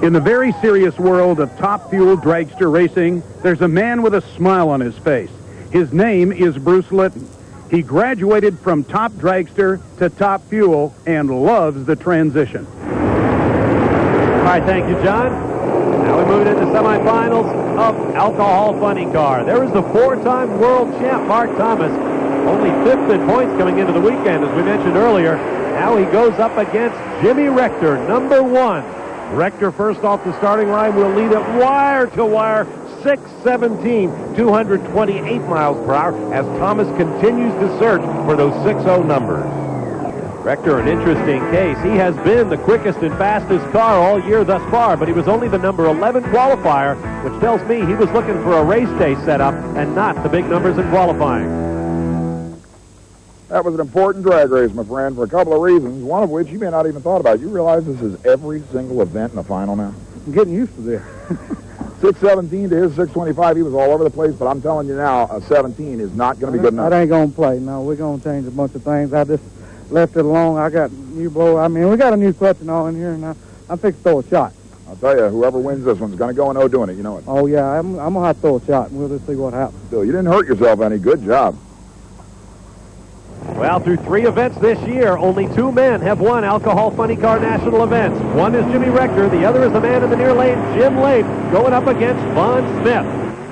In the very serious world of top fuel dragster racing, there's a man with a smile on his face. His name is Bruce Litton. He graduated from top dragster to top fuel and loves the transition. All right, thank you, John. Now we move into semifinals of Alcohol Funny Car. There is the 4-time world champ, Mark Thomas, only 5th in points coming into the weekend, as we mentioned earlier. Now he goes up against Jimmy Rector, #1. Rector first off the starting line will lead it wire to wire, 6:17, 228 miles per hour as Thomas continues to search for those 6-0 numbers. Rector, an interesting case. He has been the quickest and fastest car all year thus far, but he was only the number 11 qualifier, which tells me he was looking for a race day setup and not the big numbers in qualifying. That was an important drag race, my friend, for a couple of reasons, one of which you may not even thought about. You realize this is every single event in the final now? I'm getting used to this. 6:17 to his 6:25. He was all over the place, but I'm telling you now, a 17 is not going to be good enough. That ain't going to play. No, we're going to change a bunch of things. I just left it alone. I got new blow. I mean, we got a new clutch and all in here, and I'm fixing to throw a shot. I'll tell you, whoever wins this one's going to go and O doing it. You know it. Oh, yeah, I'm going to have to throw a shot, and we'll just see what happens. Still, you didn't hurt yourself any. Good job. Well, through 3 events this year, only 2 men have won Alcohol Funny Car National events. One is Jimmy Rector. The other is the man in the near lane, Jim Late, going up against Vaughn Smith.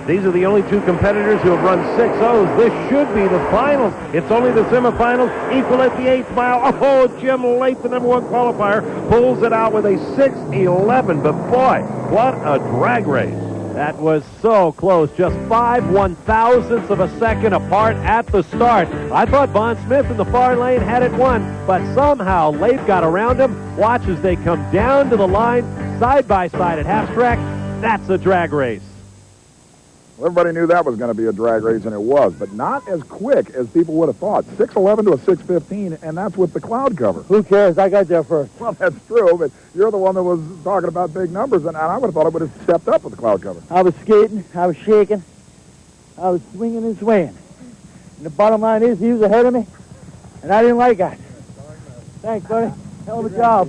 These are the only 2 competitors who have run 6.0s. This should be the finals. It's only the semifinals, equal at the 8th mile. Oh, Jim Late, the number 1 qualifier, pulls it out with a 6:11. But boy, what a drag race. That was so close, just 5 1/1000ths of a second apart at the start. I thought Vaughn Smith in the far lane had it won, but somehow Leif got around him. Watch as they come down to the line, side by side at half track. That's a drag race. Well, everybody knew that was going to be a drag race, and it was, but not as quick as people would have thought. 6:11 to a 6:15, and that's with the cloud cover. Who cares? I got there first. Well, that's true, but you're the one that was talking about big numbers, and I would have thought it would have stepped up with the cloud cover. I was skating. I was shaking. I was swinging and swaying. And the bottom line is he was ahead of me, and I didn't like that. Thanks, buddy. Hell of a job.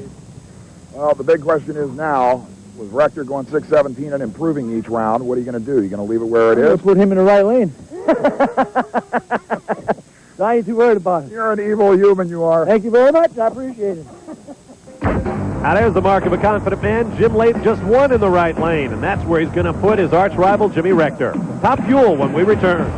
Well, the big question is now, with Rector going 6:17 and improving each round, what are you going to do? You going to leave it where it is? Put him in the right lane. I ain't too worried about it. You're an evil human, you are. Thank you very much. I appreciate it. Now there's the mark of a confident man. Jim Late just won in the right lane, and that's where he's going to put his arch rival, Jimmy Rector. Top fuel when we return.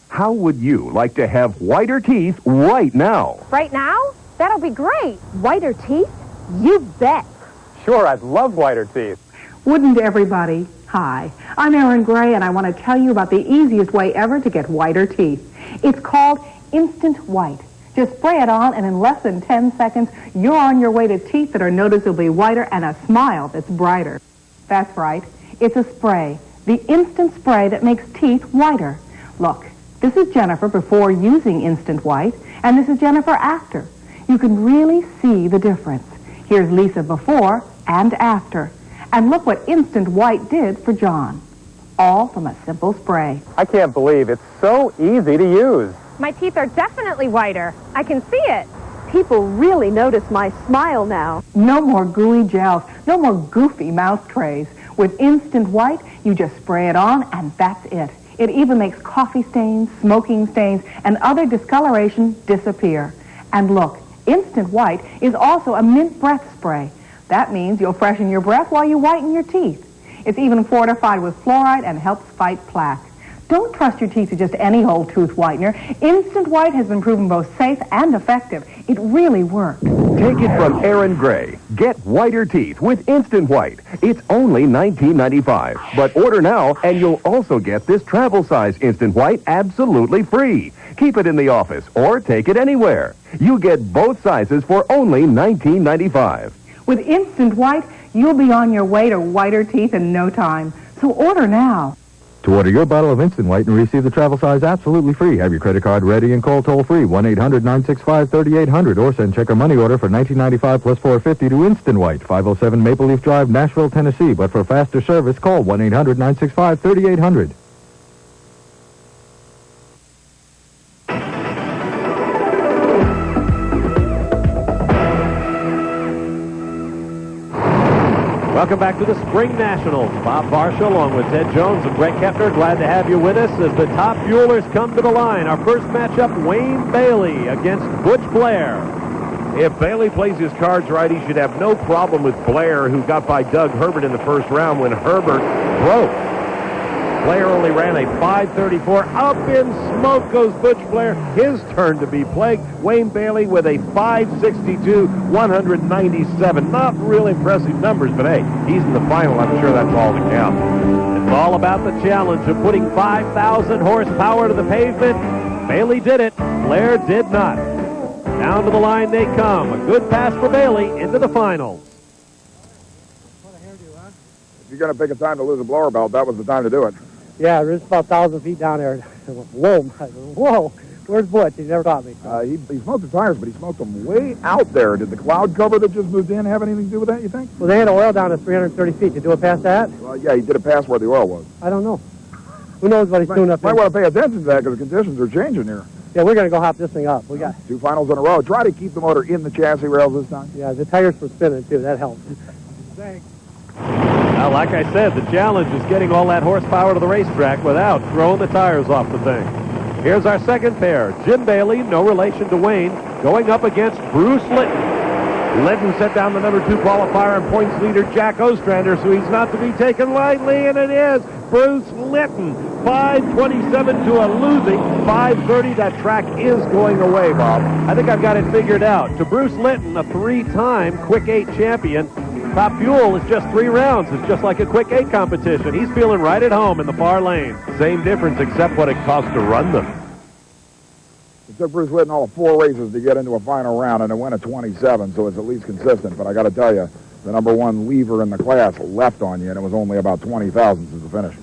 How would you like to have whiter teeth right now? Right now? That'll be great. Whiter teeth? You bet. Sure, I'd love whiter teeth. Wouldn't everybody? Hi, I'm Erin Gray, and I want to tell you about the easiest way ever to get whiter teeth. It's called Instant White. Just spray it on, and in less than 10 seconds, you're on your way to teeth that are noticeably whiter and a smile that's brighter. That's right. It's a spray, the instant spray that makes teeth whiter. Look, this is Jennifer before using Instant White, and this is Jennifer after. You can really see the difference. Here's Lisa before and after. And look what Instant White did for John. All from a simple spray. I can't believe it's so easy to use. My teeth are definitely whiter. I can see it. People really notice my smile now. No more gooey gels, no more goofy mouth trays. With Instant White, you just spray it on and that's it. It even makes coffee stains, smoking stains, and other discoloration disappear. And look, Instant White is also a mint breath spray. That means you'll freshen your breath while you whiten your teeth. It's even fortified with fluoride and helps fight plaque. Don't trust your teeth to just any old tooth whitener. Instant White has been proven both safe and effective. It really works. Take it from Erin Gray. Get whiter teeth with Instant White. It's only $19.95. But order now, and you'll also get this travel size Instant White absolutely free. Keep it in the office or take it anywhere. You get both sizes for only $19.95. With Instant White, you'll be on your way to whiter teeth in no time. So order now. To order your bottle of Instant White and receive the travel size absolutely free, have your credit card ready and call toll-free 1-800-965-3800 or send check or money order for $19.95 plus $4.50 to Instant White, 507 Maple Leaf Drive, Nashville, Tennessee. But for faster service, call 1-800-965-3800. Welcome back to the Spring Nationals. Bob Varsha along with Ted Jones and Brett Kepner. Glad to have you with us as the top fuelers come to the line. Our first matchup, Wayne Bailey against Butch Blair. If Bailey plays his cards right, he should have no problem with Blair, who got by Doug Herbert in the first round when Herbert broke. Blair only ran a 5:34. Up in smoke goes Butch Blair. His turn to be plagued. Wayne Bailey with a 5:62, 197. Not real impressive numbers, but hey, he's in the final. I'm sure that's all that counts. It's all about the challenge of putting 5,000 horsepower to the pavement. Bailey did it. Blair did not. Down to the line they come. A good pass for Bailey into the finals. If you're going to pick a time to lose a blower belt, that was the time to do it. Yeah, it's about 1,000 feet down there. Whoa, whoa. Where's Butch? He's never taught me. He smoked the tires, but he smoked them way out there. Did the cloud cover that just moved in have anything to do with that, you think? Well, they had oil down to 330 feet. Did you do it past that? Well, yeah, he did it past where the oil was. I don't know. Who knows what he's doing up there? Might want to pay attention to that because the conditions are changing here. Yeah, we're going to go hop this thing up. We got 2 finals in a row. Try to keep the motor in the chassis rails this time. Yeah, the tires were spinning, too. That helps. Thanks. Now, like I said, the challenge is getting all that horsepower to the racetrack without throwing the tires off the thing. Here's our second pair. Jim Bailey, no relation to Wayne, going up against Bruce Litton. Litton set down the number 2 qualifier and points leader Jack Ostrander, so he's not to be taken lightly, and it is Bruce Litton. 5:27 to a losing 5:30. That track is going away, Bob. I think I've got it figured out. To Bruce Litton, a 3-time Quick 8 champion, Top Fuel is just 3 rounds. It's just like a Quick 8 competition. He's feeling right at home in the far lane. Same difference except what it costs to run them. It took Bruce Litton all 4 races to get into a final round, and it went at 27, so it's at least consistent. But I got to tell you, the number 1 lever in the class left on you, and it was only about 20 thousandths of the finish.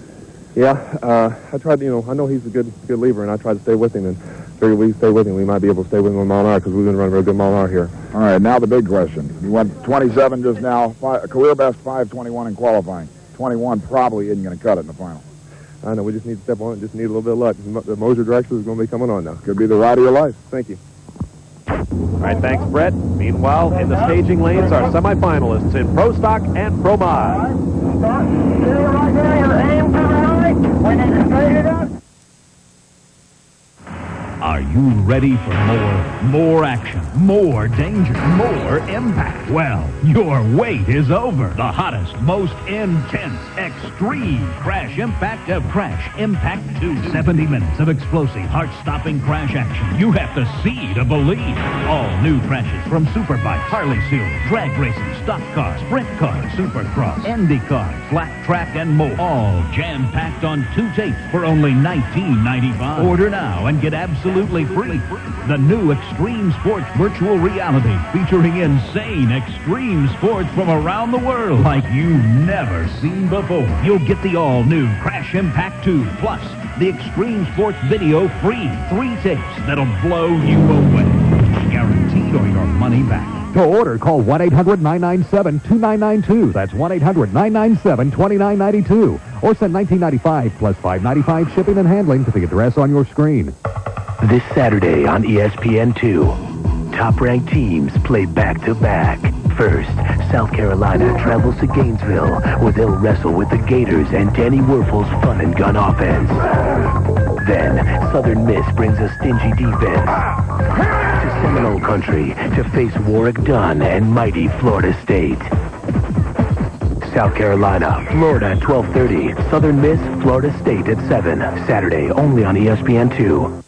Yeah, I tried, I know he's a good lever, and I tried to stay with him, and figured we stay with him. We might be able to stay with him on mile an hour because we've been running very good mile an hour here. All right, now the big question. You went 27 just now, career best 5:21 in qualifying. 21 probably isn't going to cut it in the final. I know, we just need to step on it, just need a little bit of luck. The Moser Drexler is going to be coming on now. Could be the ride of your life. Thank you. All right, thanks, Brett. Meanwhile, in the staging lanes, our semifinalists in Pro Stock and Pro Mod. Right there, aim to the right. When it's straightened up. Are you ready for more action, more danger, more impact? Well, your wait is over. The hottest, most intense, extreme Crash Impact of Crash Impact 2. 70 minutes of explosive, heart-stopping crash action. You have to see to believe. All new crashes from Superbike, Harley Series, drag racing, stock cars, sprint cars, Supercross, Indy cars, flat track, and more. All jam-packed on 2 tapes for only $19.95. Order now and get absolutely free the new Extreme Sports Virtual Reality, featuring insane extreme sports from around the world like you've never seen before. You'll get the all-new Crash Impact 2 plus the Extreme Sports Video free. 3 tapes that'll blow you away. Guaranteed or your money back. To order, call 1-800-997-2992. That's 1-800-997-2992. Or send $19.95 plus $5.95 shipping and handling to the address on your screen. This Saturday on ESPN2, top-ranked teams play back-to-back. First, South Carolina travels to Gainesville, where they'll wrestle with the Gators and Danny Werfel's fun and gun offense. Then, Southern Miss brings a stingy defense to Seminole Country to face Warwick Dunn and mighty Florida State. South Carolina, Florida at 12:30. Southern Miss, Florida State at 7. Saturday, only on ESPN2.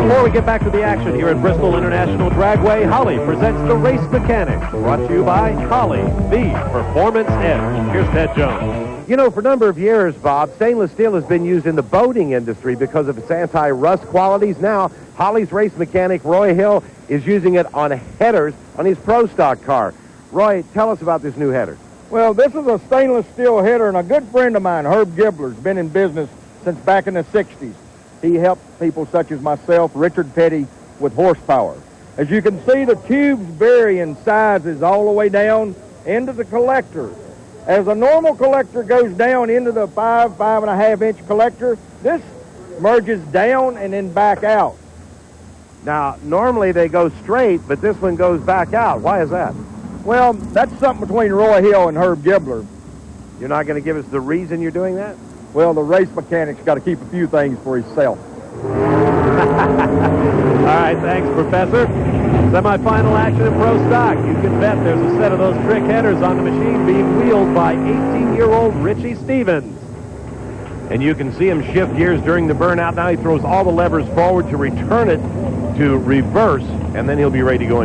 Before we get back to the action here at Bristol International Dragway, Holly presents The Race Mechanic, brought to you by Holly, the Performance Edge. Here's Ted Jones. You know, for a number of years, Bob, stainless steel has been used in the boating industry because of its anti-rust qualities. Now, Holly's race mechanic, Roy Hill, is using it on headers on his Pro Stock car. Roy, tell us about this new header. Well, this is a stainless steel header, and a good friend of mine, Herb Gibbler's been in business since back in the 60s. He helped people such as myself, Richard Petty, with horsepower. As you can see, the tubes vary in sizes all the way down into the collector. As a normal collector goes down into the 5.5 inch collector, this merges down and then back out. Now, normally they go straight, but this one goes back out. Why is that? Well, that's something between Roy Hill and Herb Gibbler. You're not going to give us the reason you're doing that? Well, the race mechanic's got to keep a few things for himself. All right, thanks, Professor. Semi-final action in Pro Stock. You can bet there's a set of those trick headers on the machine being wheeled by 18-year-old Richie Stevens. And you can see him shift gears during the burnout. Now he throws all the levers forward to return it to reverse, and then he'll be ready to go in.